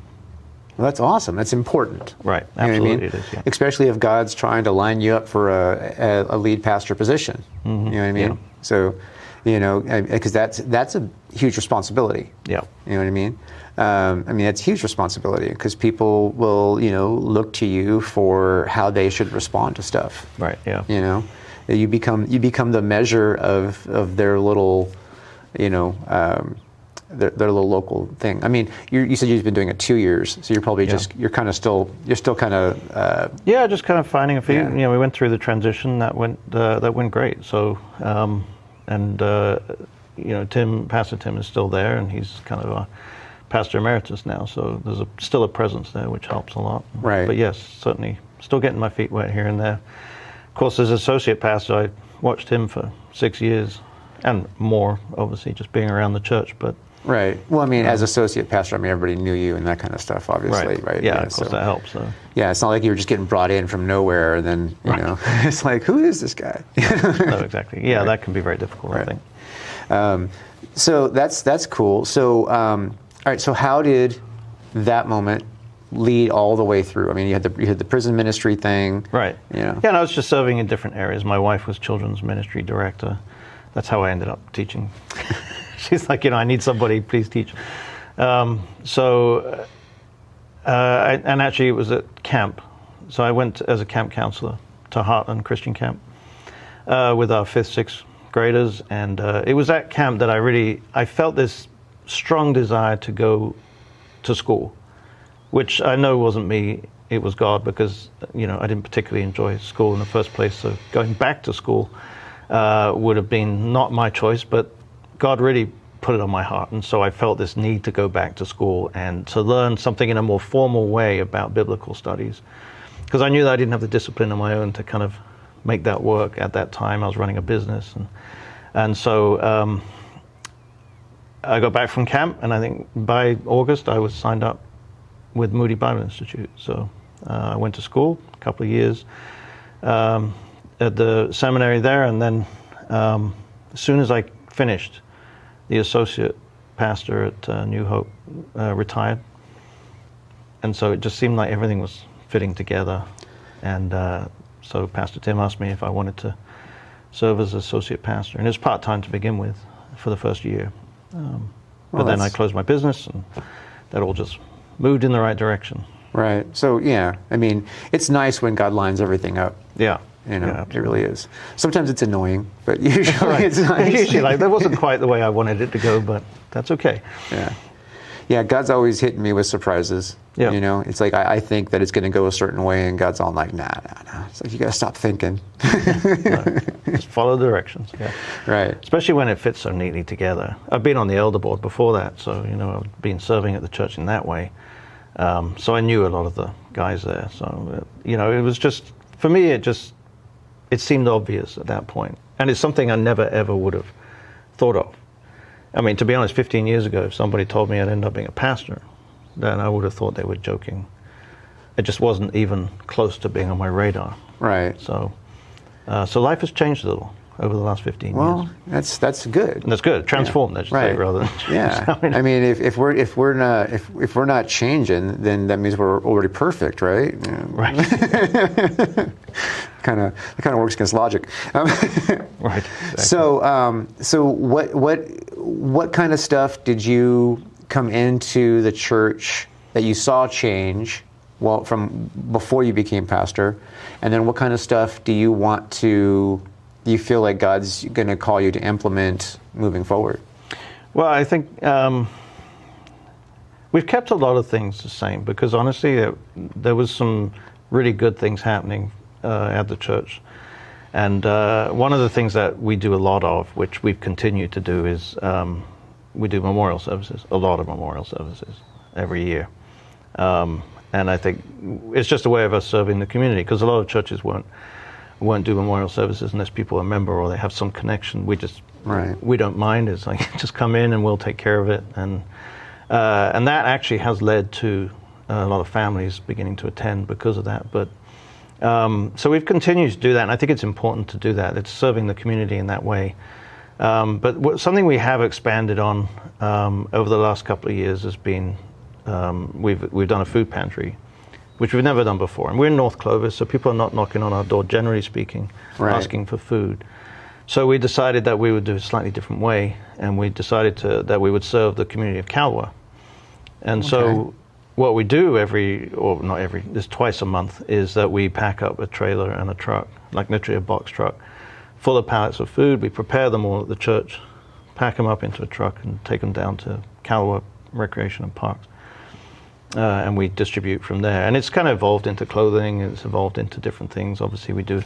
Well, that's awesome. That's important. Right. Absolutely, it is. Yeah. Especially if God's trying to line you up for a lead pastor position. Mm-hmm. You know what I mean? Yeah. So, because that's a huge responsibility. Yeah. You know what I mean? That's huge responsibility because people will, look to you for how they should respond to stuff. Right. Yeah. You become the measure of their little, their little local thing. You said you've been doing it 2 years, so you're probably just still kind of just kind of finding a few. Yeah. We went through the transition that went great. So Pastor Tim is still there, and he's kind of a pastor emeritus now. So there's still a presence there, which helps a lot. Right. But yes, certainly still getting my feet wet here and there. Of course, as associate pastor, I watched him for 6 years and more, obviously, just being around the church. But right. Well, as associate pastor, everybody knew you and that kind of stuff, obviously, right? Yeah, of course, that helps. So. Yeah, it's not like you were just getting brought in from nowhere, and then, it's like, who is this guy? No, exactly. Yeah, that can be very difficult, I think. So that's cool. So, all right, so how did that moment lead all the way through? You had the prison ministry thing. Right. Yeah, and I was just serving in different areas. My wife was children's ministry director. That's how I ended up teaching. She's like, I need somebody, please teach. And actually it was at camp. So I went as a camp counselor to Heartland Christian Camp with our 5th, 6th graders. And it was at camp that I felt this strong desire to go to school, which I know wasn't me, it was God, because I didn't particularly enjoy school in the first place. So going back to school would have been not my choice, but God really put it on my heart. And so I felt this need to go back to school and to learn something in a more formal way about biblical studies, because I knew that I didn't have the discipline on my own to kind of make that work at that time. I was running a business, and so I got back from camp, and I think by August I was signed up with Moody Bible Institute. So I went to school a couple of years at the seminary there, and then as soon as I finished, the associate pastor at New Hope retired, and so it just seemed like everything was fitting together, and so Pastor Tim asked me if I wanted to serve as associate pastor, and it was part-time to begin with for the first year. But then I closed my business, and that all just moved in the right direction. Right. So, yeah, I mean, it's nice when God lines everything up. Yeah. It really is. Sometimes it's annoying, but usually it's nice. Usually, that wasn't quite the way I wanted it to go, but that's okay. Yeah. Yeah, God's always hitting me with surprises. Yeah. It's like I think that it's going to go a certain way, and God's all like, nah. It's like, you got to stop thinking. No, just follow the directions. Yeah. Right. Especially when it fits so neatly together. I've been on the elder board before that, so I've been serving at the church in that way. So I knew a lot of the guys there. So it was just, for me, it seemed obvious at that point, and it's something I never ever would have thought of. I mean, to be honest, 15 years ago, if somebody told me I'd end up being a pastor, then I would have thought they were joking. It just wasn't even close to being on my radar. Right. So life has changed a little over the last 15 years. Well, that's good. And that's good. Transformed, I should say, rather than. Yeah. I mean, if we're not changing, then that means we're already perfect, right? Right. It kind of works against logic. Right. Exactly. So what kind of stuff did you come into the church that you saw change, from before you became pastor, and then what kind of stuff do you feel like God's going to call you to implement moving forward? Well, I think we've kept a lot of things the same, because honestly, there was some really good things happening at the church. And one of the things that we do a lot of, which we've continued to do, is we do memorial services, a lot of memorial services every year. And I think it's just a way of us serving the community, because a lot of churches won't do memorial services unless people are a member or they have some connection. We don't mind. It's like, just come in and we'll take care of it. And that actually has led to a lot of families beginning to attend because of that. But so we've continued to do that, and I think it's important to do that. It's serving the community in that way. But something we have expanded on over the last couple of years has been we've done a food pantry, which we've never done before. And we're in North Clovis, so people are not knocking on our door, generally speaking, asking for food. So we decided that we would do it a slightly different way, and we decided that we would serve the community of Calwa. And so what we do there's twice a month, is that we pack up a trailer and a truck, like literally a box truck, full of pallets of food. We prepare them all at the church, pack them up into a truck, and take them down to Calwa Recreation and Parks. And we distribute from there. And it's kind of evolved into clothing, it's evolved into different things. Obviously, we do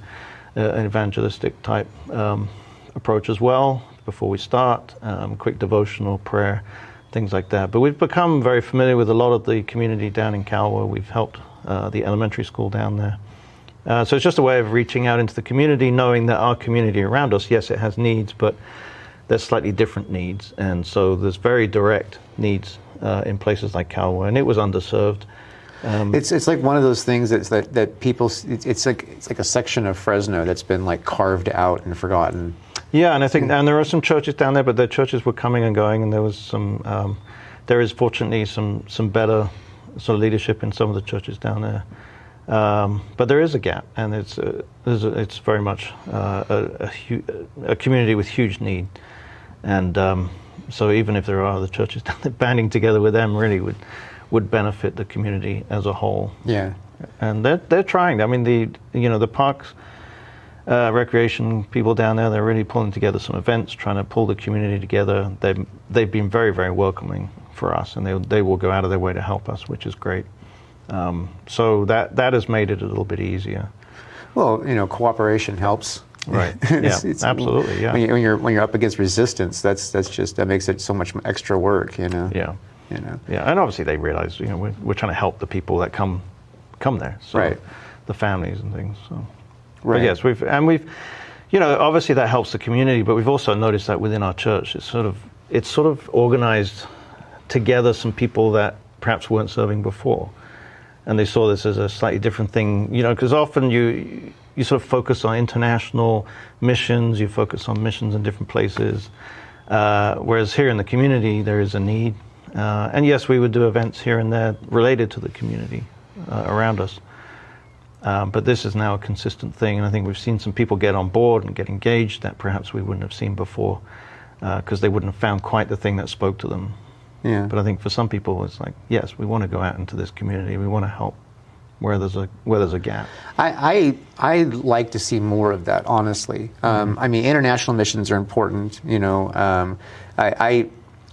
an evangelistic type approach as well before we start, quick devotional, prayer, things like that. But we've become very familiar with a lot of the community down in Calwa. We've helped the elementary school down there. So it's just a way of reaching out into the community, knowing that our community around us, yes, it has needs, but there's slightly different needs. And so there's very direct needs in places like Calwa, and it was underserved. It's like one of those things that people, it's like a section of Fresno that's been like carved out and forgotten. Yeah, and I think, and there are some churches down there, but their churches were coming and going, and there was there is fortunately some better sort of leadership in some of the churches down there. But there is a gap, and it's very much a community with huge need, and so even if there are other churches down there, banding together with them really would benefit the community as a whole. Yeah, and they're trying. I mean, the parks, recreation people down there, they're really pulling together some events, trying to pull the community together. They've been very, very welcoming for us, and they will go out of their way to help us, which is great. So that has made it a little bit easier. Well, cooperation helps. Right. Yeah. Absolutely. Yeah. When you're up against resistance, that makes it so much extra work. Yeah. Yeah. And obviously they realize we're trying to help the people that come there. So right. The families and things. So. Right. But yes, we've obviously that helps the community, but we've also noticed that within our church, it's sort of organized together some people that perhaps weren't serving before, and they saw this as a slightly different thing. Because often you sort of focus on international missions, you focus on missions in different places, whereas here in the community there is a need. And yes, we would do events here and there related to the community around us. But this is now a consistent thing, and I think we've seen some people get on board and get engaged that perhaps we wouldn't have seen before, because they wouldn't have found quite the thing that spoke to them. Yeah. But I think for some people, it's like, yes, we want to go out into this community. We want to help where there's a gap. I like to see more of that, honestly. International missions are important.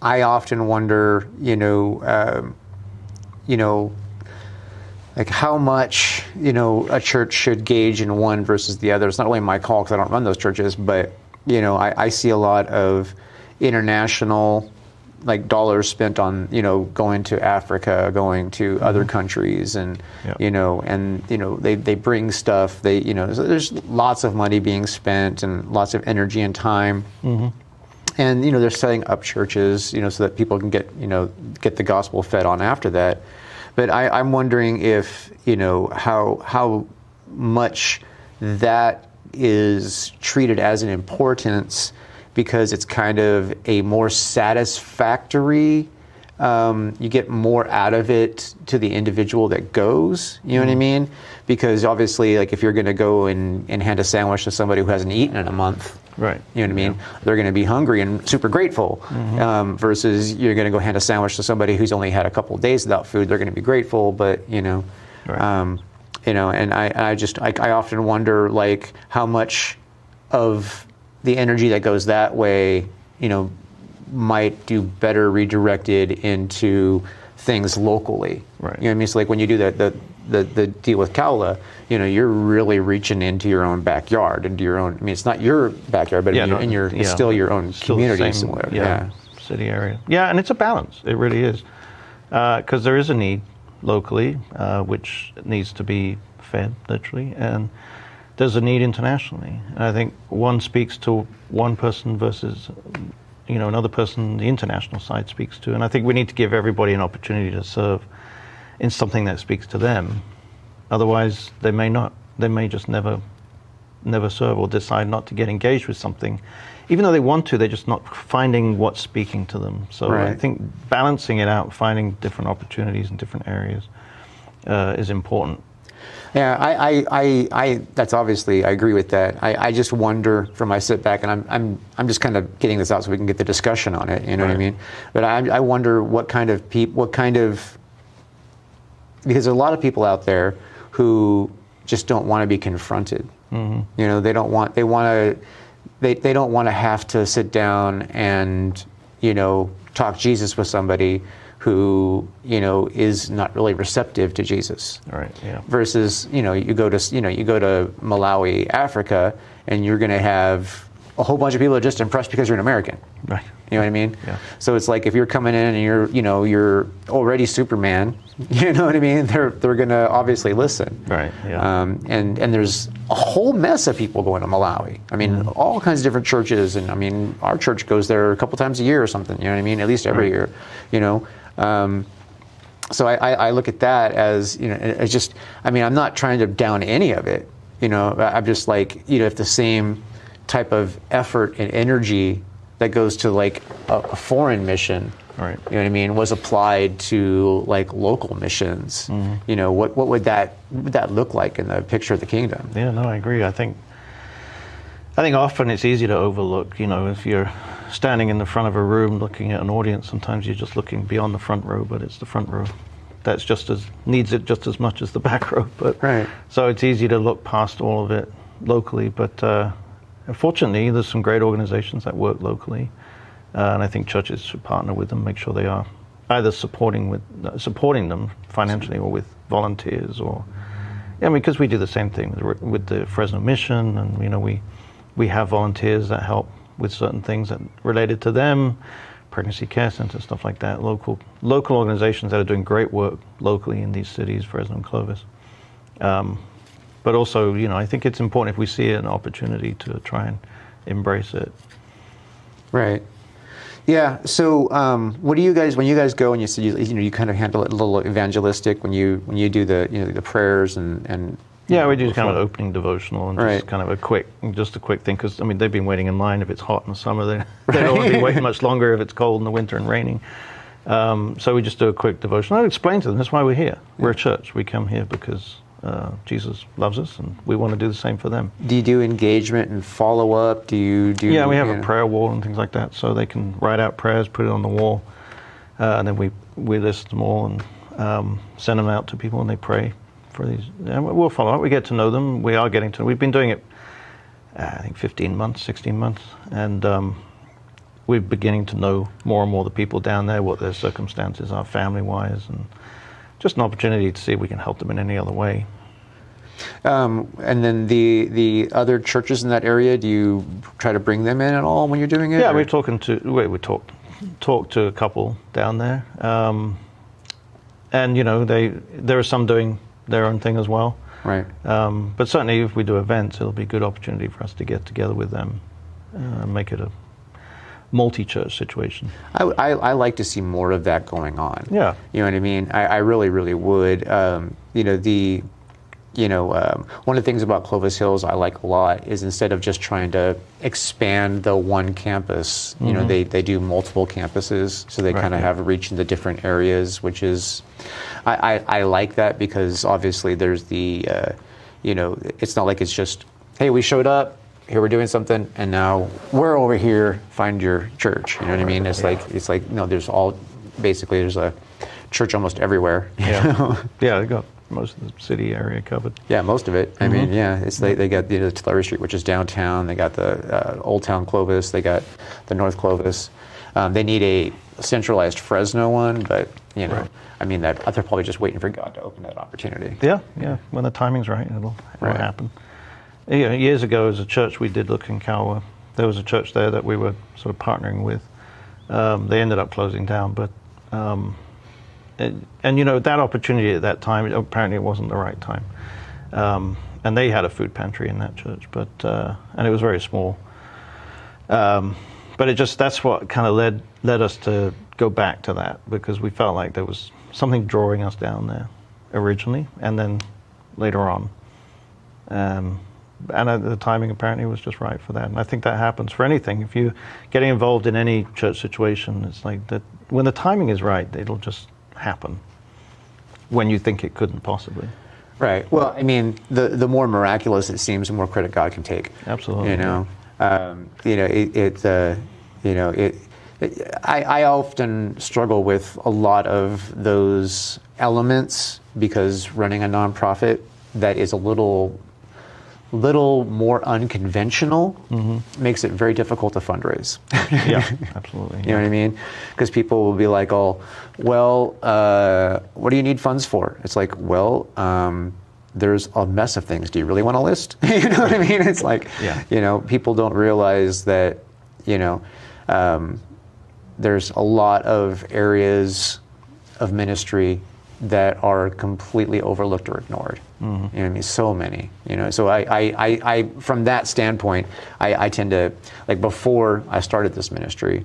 I often wonder, like how much, a church should gauge in one versus the other. It's not only my call because I don't run those churches, but, I see a lot of international, like dollars spent on, going to Africa, going to other countries, and, they bring stuff, so there's lots of money being spent and lots of energy and time. Mm-hmm. And, they're setting up churches, so that people can get the gospel fed on after that. But I'm wondering if, how much that is treated as an importance because it's kind of a more satisfactory, you get more out of it to the individual that goes, you know what I mean? Because obviously, like if you're going to go and hand a sandwich to somebody who hasn't eaten in a month, right? You know what I mean? They're going to be hungry and super grateful. Mm-hmm. Versus you're going to go hand a sandwich to somebody who's only had a couple of days without food. They're going to be grateful, but right. And I often wonder like how much of the energy that goes that way, might do better redirected into things locally. Right. You know what I mean? So like when you do the deal with Kaula, you're really reaching into your own backyard, into your own. I mean, it's not your backyard, but it's still your own community somewhere. Yeah, city area. Yeah, and it's a balance. It really is, because there is a need locally, which needs to be fed literally, and there's a need internationally. And I think one speaks to one person versus another person the international side speaks to, and I think we need to give everybody an opportunity to serve in something that speaks to them. Otherwise, they may just never serve or decide not to get engaged with something. Even though they want to, they're just not finding what's speaking to them. So right. I think balancing it out, finding different opportunities in different areas is important. Yeah, I that's obviously, I agree with that. I just wonder from my sit back, and I'm just kind of getting this out so we can get the discussion on it, you know right. what I mean? But I wonder what kind of because there are a lot of people out there who just don't want to be confronted. Mm-hmm. They don't want to have to sit down and, talk Jesus with somebody who, is not really receptive to Jesus. Right. Yeah. Versus, you go to Malawi, Africa, and you're going to have a whole bunch of people that are just impressed because you're an American. Right. You know what I mean? Yeah. So it's like if you're coming in and you're already Superman, you know what I mean? They're going to obviously listen. Right. Yeah. And there's a whole mess of people going to Malawi. I mean, all kinds of different churches, and I mean, our church goes there a couple times a year or something. You know what I mean? At least every year. So I look at that as it's just. I mean, I'm not trying to down any of it. I'm just like if the same type of effort and energy that goes to like a foreign mission, right? You know what I mean, was applied to like local missions. Mm-hmm. What would that look like in the picture of the kingdom? Yeah, no, I agree. I think often it's easy to overlook. If you're standing in the front of a room looking at an audience, sometimes you're just looking beyond the front row, but it's the front row that's needs it just as much as the back row. But right. So it's easy to look past all of it locally, but. Fortunately, there's some great organizations that work locally, and I think churches should partner with them, make sure they are either supporting them financially or with volunteers, or because we do the same thing with the Fresno Mission, and we have volunteers that help with certain things that related to them, pregnancy care centers, stuff like that. Local organizations that are doing great work locally in these cities, Fresno and Clovis. But also, I think it's important if we see an opportunity to try and embrace it. Right. Yeah. So, what do you guys, when you guys go and you said you kind of handle it a little evangelistic when you do the the prayers and yeah, we do kind of an opening devotional and Right. just kind of a quick thing, because they've been waiting in line if it's hot in the summer. They don't want to be waiting much longer if it's cold in the winter and raining. So we just do a quick devotion. I explain to them that's why we're here. We're a church. We come here because Jesus loves us, and we want to do the same for them. Do you do engagement and follow up? Do you do? Yeah, we have a prayer wall and things like that, so they can write out prayers, put it on the wall, and then we list them all and send them out to people, and they pray for these. And we'll follow up. We get to know them. We are getting to. We've been doing it, I think, 15 months, 16 months, and we're beginning to know more and more the people down there, what their circumstances are, family-wise, and just an opportunity to see if we can help them in any other way. And then the other churches in that area, do you try to bring them in at all when you're doing it? Yeah, or? we talked to a couple down there, and there are some doing their own thing as well. Right. But certainly, if we do events, it'll be a good opportunity for us to get together with them, make it a multi-church situation. I like to see more of that going on. Yeah. You know what I mean? I really, really would. One of the things about Clovis Hills I like a lot is instead of just trying to expand the one campus, they do multiple campuses, so they Right, kind of yeah. have reach into different areas, which is, I like that, because obviously there's the, it's not like it's just, hey, we showed up, here we're doing something, and now we're over here, find your church. You know what I mean? It's like no, there's a church almost everywhere. Yeah. Yeah, they got most of the city area covered. Yeah, most of it. I mean, yeah, it's they got the Tulare Street, which is downtown. They got the Old Town Clovis. They got the North Clovis. They need a centralized Fresno one, but Right. I mean, that they're probably just waiting for God to open that opportunity. Yeah. When the timing's right, it'll Right. happen. Yeah, years ago, as a church, we did look in Calwa. There was a church there that we were sort of partnering with. They ended up closing down, but that opportunity at that time, apparently it wasn't the right time. And they had a food pantry in that church, but and it was very small. But that's what kind of led us to go back to that, because we felt like there was something drawing us down there originally, and then later on. And the timing apparently was just right for that. And I think that happens for anything. If you're getting involved in any church situation, it's like that when the timing is right, it'll just happen when you think it couldn't possibly. Right. Well, I mean, the more miraculous it seems, the more credit God can take. Absolutely. I often struggle with a lot of those elements, because running a nonprofit that is a little more unconventional makes it very difficult to fundraise. Yeah, absolutely. You know what I mean? Because people will be like, "Oh, well, what do you need funds for?" It's like, "Well, there's a mess of things. Do you really want a list?" You know what I mean? It's like, people don't realize that, there's a lot of areas of ministry that are completely overlooked or ignored. You know what I mean? So many. So I from that standpoint, I tend to, like, before I started this ministry,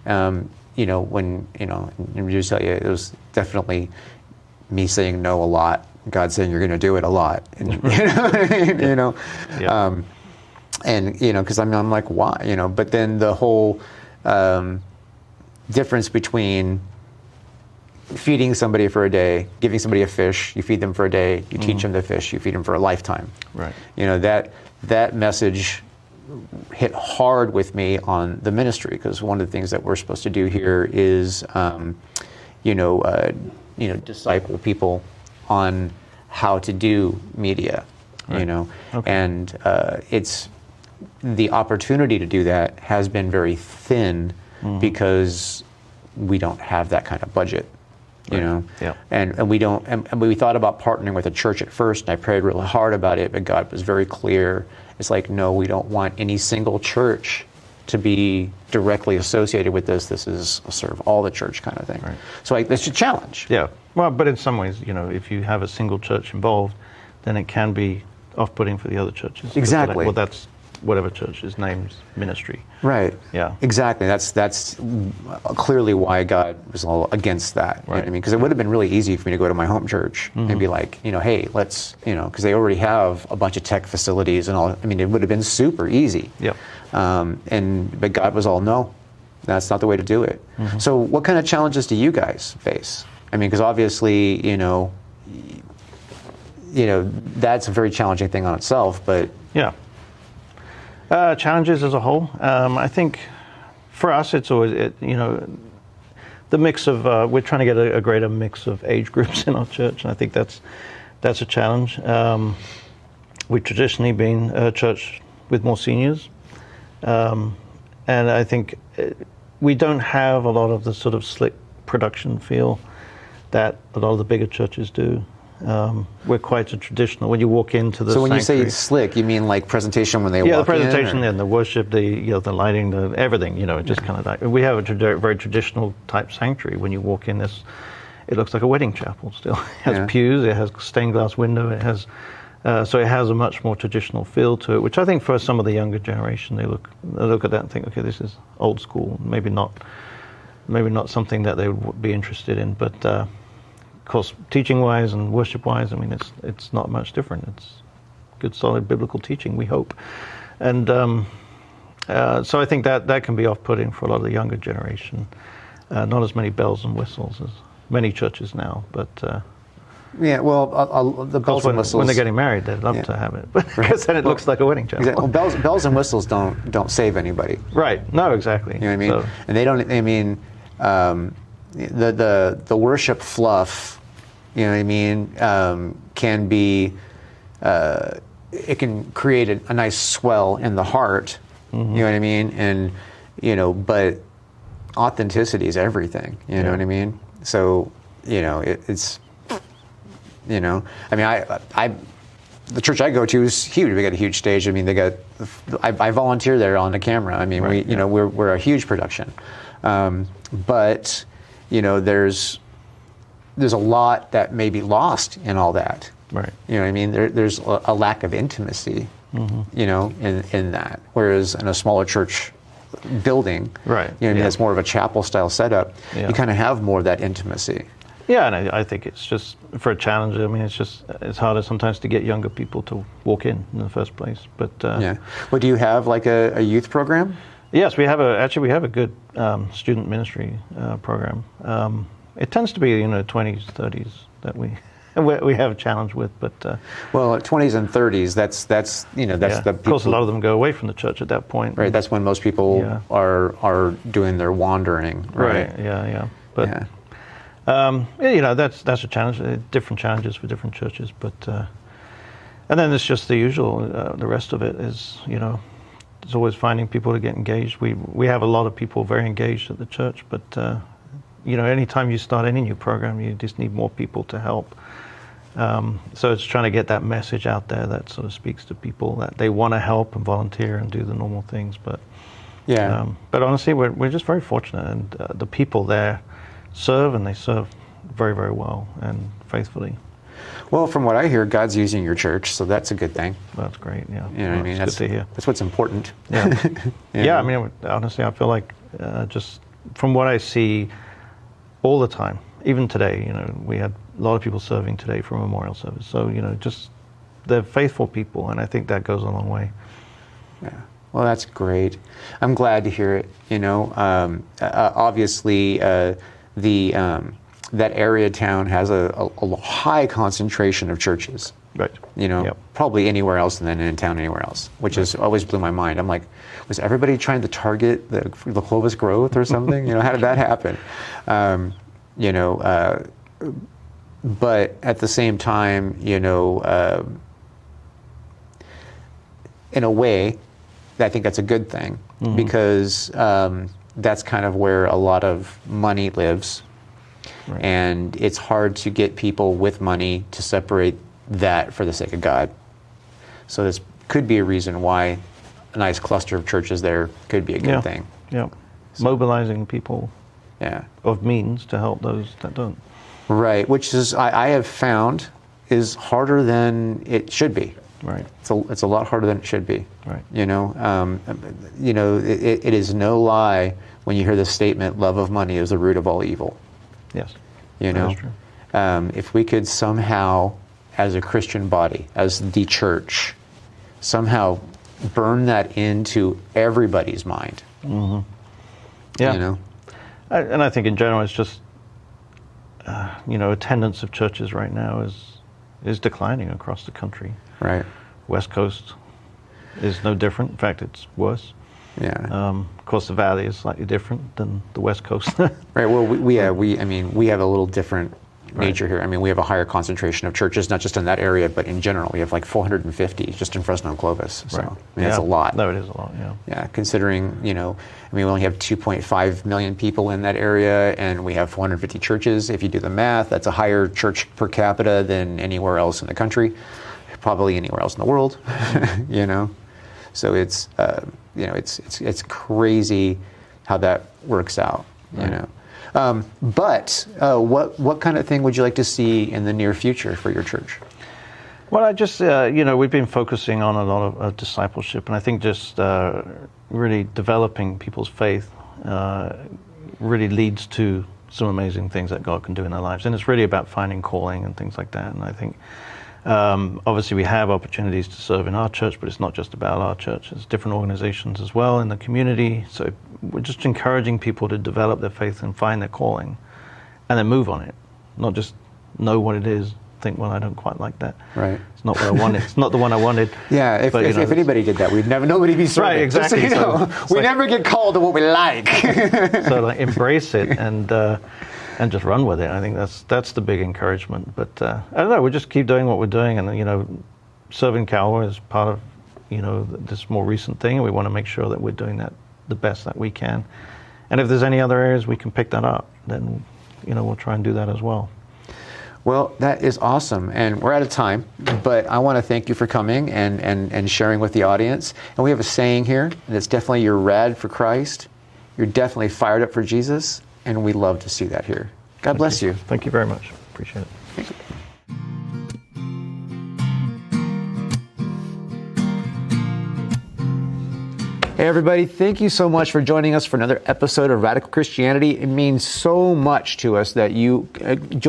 when and just tell you, it was definitely me saying no a lot, God saying you're going to do it a lot, and because I'm like, why, but then the whole difference between feeding somebody for a day, giving somebody a fish, you feed them for a day, you teach them to fish, you feed them for a lifetime. Right. That message hit hard with me on the ministry, because one of the things that we're supposed to do here is, disciple people on how to do media. Right. Okay. And it's the opportunity to do that has been very thin, because we don't have that kind of budget, you know? Yeah. And we don't, and we thought about partnering with a church at first, and I prayed really hard about it, but God was very clear. It's like, no, we don't want any single church to be directly associated with this. This is a serve all the church kind of thing. Right. So like, it's a challenge. Yeah. Well, but in some ways, you know, if you have a single church involved, then it can be off-putting for the other churches. Exactly. Well, that's whatever church's name's ministry. Right. Yeah. Exactly. That's clearly why God was all against that. You know what I mean? Because it would have been really easy for me to go to my home church and be like, you know, hey, let's, you know, because they already have a bunch of tech facilities and all. I mean, it would have been super easy. Yep. But God was all, no, that's not the way to do it. So what kind of challenges do you guys face? I mean, because obviously, you know, that's a very challenging thing on itself, but. Yeah. Challenges as a whole. I think for us, it's always, you know, the mix of, we're trying to get a greater mix of age groups in our church, and I think that's a challenge. We've traditionally been a church with more seniors, and I think we don't have a lot of the sort of slick production feel that a lot of the bigger churches do. We're quite a traditional. When you walk into the so when sanctuary, you say slick, you mean like presentation when they walk in? Yeah, the presentation and the worship, the lighting, the everything. You know, just kind of like we have a very traditional type sanctuary. When you walk in, it looks like a wedding chapel. Still, it has pews, it has stained glass window, it has. So it has a much more traditional feel to it, which I think for some of the younger generation, they look at that and think, okay, this is old school. Maybe not something that they would be interested in, but. Of course, teaching-wise and worship-wise, I mean, it's not much different. It's good, solid biblical teaching, we hope. And so I think that can be off-putting for a lot of the younger generation. Not as many bells and whistles as many churches now, but... yeah, well, the bells and whistles... When they're getting married, they'd love to have it, because then it looks like a wedding chapel. Exactly. Well, bells and whistles don't save anybody. Right. No, exactly. You know what I mean? So, and they don't... I mean... the worship fluff, you know what I mean, can be, it can create a nice swell in the heart, you know what I mean, and, you know, but authenticity is everything, you know what I mean? So, you know, it's, you know, I mean, the church I go to is huge. We got a huge stage. I mean, I volunteer there on the camera. I mean, you know, we're a huge production. But, you know, there's a lot that may be lost in all that. Right. You know what I mean? There's a lack of intimacy, you know, in that. Whereas in a smaller church building, right. You know what I mean, that's more of a chapel style setup. You kind of have more of that intimacy. Yeah, and I think it's just, for a challenge, I mean, it's harder sometimes to get younger people to walk in the first place. But yeah. Well, do you have like a youth program? Yes, we have a good student ministry program. It tends to be, you know, 20s, 30s that we have a challenge with, but well, 20s and 30s, that's you know, that's the people, of course, a lot of them go away from the church at that point. Right, that's when most people are doing their wandering. Right. Yeah. But you know, that's a challenge. Different challenges for different churches, but and then it's just the usual. The rest of it is, you know, it's always finding people to get engaged. We have a lot of people very engaged at the church, but you know, anytime you start any new program, you just need more people to help. So it's trying to get that message out there that sort of speaks to people that they want to help and volunteer and do the normal things. But but honestly, we're just very fortunate, and the people there serve, and they serve very, very well and faithfully. Well, from what I hear, God's using your church, so that's a good thing. That's great. Yeah, you know what I mean. That's good to hear. That's what's important. Yeah, yeah. I mean, honestly, I feel like just from what I see all the time, even today, you know, we had a lot of people serving today for a memorial service. So, you know, just they're faithful people, and I think that goes a long way. Yeah. Well, that's great. I'm glad to hear it. You know, obviously, that area town has a high concentration of churches. Right. You know, probably anywhere else than in town anywhere else, which has always blew my mind. I'm like, was everybody trying to target the Clovis growth or something? You know, how did that happen? You know, but at the same time, you know, in a way, I think that's a good thing because that's kind of where a lot of money lives. Right. And it's hard to get people with money to separate that for the sake of God. So this could be a reason why a nice cluster of churches there could be a good thing. Yeah. Mobilizing people of means to help those that don't. Right, which is, I have found, is harder than it should be. Right. It's a lot harder than it should be. Right. It is no lie when you hear this statement, love of money is the root of all evil. Yes. That's true. If we could somehow, as a Christian body, as the church, somehow burn that into everybody's mind. Mm-hmm. Yeah. And I think in general, it's just, attendance of churches right now is declining across the country. Right. West Coast is no different. In fact, it's worse. Yeah. Of course, the Valley is slightly different than the West Coast. Right. Well, we have a little different nature here. I mean, we have a higher concentration of churches, not just in that area, but in general. We have like 450 just in Fresno and Clovis. So, right. That's a lot. No, it is a lot, yeah. Yeah, considering, we only have 2.5 million people in that area, and we have 450 churches. If you do the math, that's a higher church per capita than anywhere else in the country, probably anywhere else in the world, So it's, it's crazy how that works out, Right. But what kind of thing would you like to see in the near future for your church? Well, I just, we've been focusing on a lot of discipleship, and I think just really developing people's faith really leads to some amazing things that God can do in their lives. And it's really about finding calling and things like that. And I think, obviously, we have opportunities to serve in our church, but it's not just about our church. There's different organizations as well in the community. So we're just encouraging people to develop their faith and find their calling and then move on it, not just know what it is, think, well, I don't quite like that. Right. It's not what I wanted. It's not the one I wanted. Yeah, if anybody did that, nobody be serving. Right, exactly. Just so we never get called to what we like. So embrace it and just run with it. I think that's the big encouragement. But I don't know, we'll just keep doing what we're doing, and serving Calvary is part of this more recent thing, and we want to make sure that we're doing that the best that we can. And if there's any other areas we can pick that up, then we'll try and do that as well. Well, that is awesome, and we're out of time, but I want to thank you for coming and sharing with the audience. And we have a saying here, and it's definitely, you're rad for Christ, you're definitely fired up for Jesus, and we love to see that here. God bless you. Thank you very much. Appreciate it. Thank you. Hey everybody, thank you so much for joining us for another episode of Radical Christianity. It means so much to us that you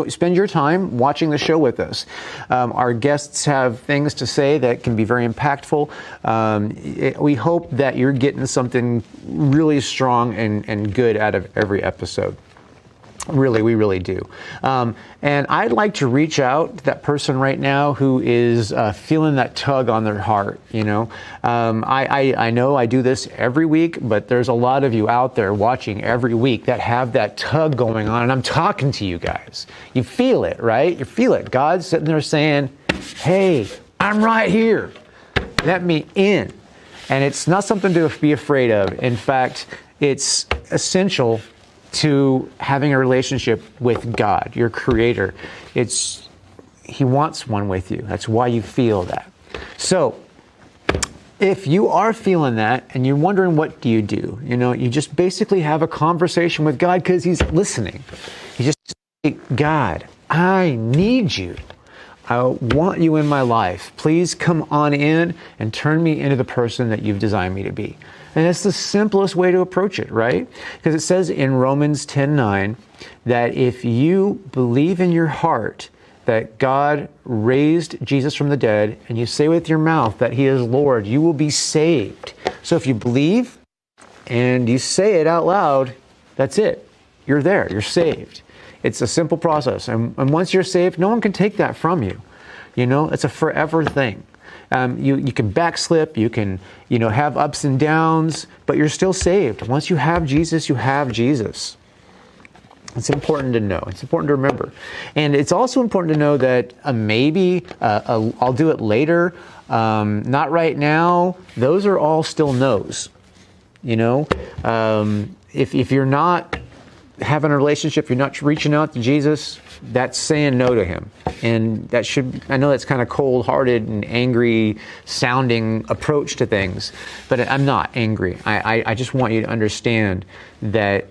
spend your time watching the show with us. Our guests have things to say that can be very impactful. We hope that you're getting something really strong and good out of every episode. Really, we really do. And I'd like to reach out to that person right now who is feeling that tug on their heart, I know I do this every week, but there's a lot of you out there watching every week that have that tug going on, and I'm talking to you guys. You feel it, right? You feel it. God's sitting there saying, hey, I'm right here. Let me in. And it's not something to be afraid of. In fact, it's essential to having a relationship with God, your Creator. He wants one with you. That's why you feel that. So, if you are feeling that and you're wondering what do, you just basically have a conversation with God because He's listening. You just say, God, I need you. I want you in my life. Please come on in and turn me into the person that you've designed me to be. And that's the simplest way to approach it, right? Because it says in Romans 10:9 that if you believe in your heart that God raised Jesus from the dead, and you say with your mouth that He is Lord, you will be saved. So if you believe and you say it out loud, that's it. You're there. You're saved. It's a simple process. And once you're saved, no one can take that from you. It's a forever thing. You can backslip, you can, have ups and downs, but you're still saved. Once you have Jesus, you have Jesus. It's important to know. It's important to remember. And it's also important to know that maybe I'll do it later, not right now. Those are all still no's. if you're not having a relationship, you're not reaching out to Jesus, that's saying no to him. And that should, I know that's kind of cold-hearted and angry sounding approach to things, but I'm not angry. I just want you to understand that,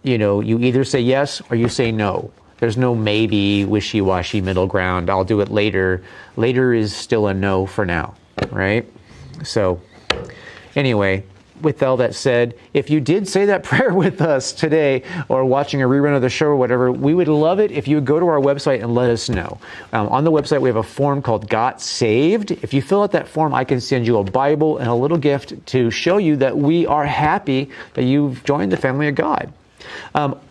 you know, you either say yes or you say no. There's no maybe, wishy-washy middle ground. I'll do it later. Later is still a no for now, right? So anyway, with all that said, if you did say that prayer with us today or watching a rerun of the show or whatever, we would love it if you would go to our website and let us know. On the website, we have a form called Got Saved. If you fill out that form, I can send you a Bible and a little gift to show you that we are happy that you've joined the family of God.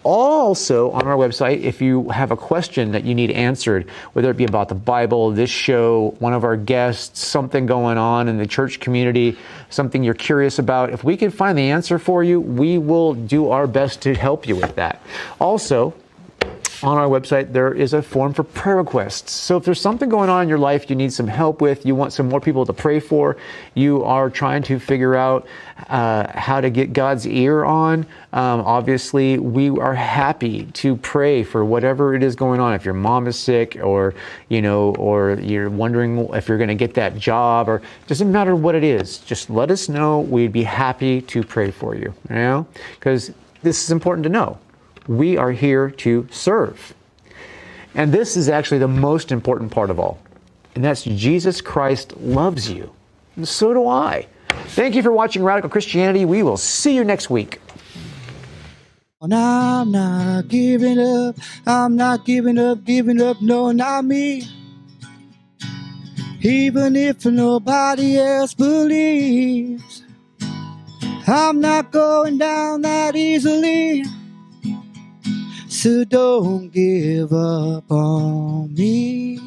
Also on our website, if you have a question that you need answered, whether it be about the Bible, this show, one of our guests, something going on in the church community, something you're curious about, if we can find the answer for you, we will do our best to help you with that. Also, on our website, there is a form for prayer requests. So if there's something going on in your life you need some help with, you want some more people to pray for, you are trying to figure out how to get God's ear on, obviously, we are happy to pray for whatever it is going on. If your mom is sick or, you know, or you're wondering if you're going to get that job, or doesn't matter what it is, just let us know. We'd be happy to pray for you, you know, because this is important to know. We are here to serve. And this is actually the most important part of all. And that's Jesus Christ loves you. And so do I. Thank you for watching Radical Christianity. We will see you next week. And I'm not giving up. I'm not giving up, no, not me. Even if nobody else believes, I'm not going down that easily. So don't give up on me.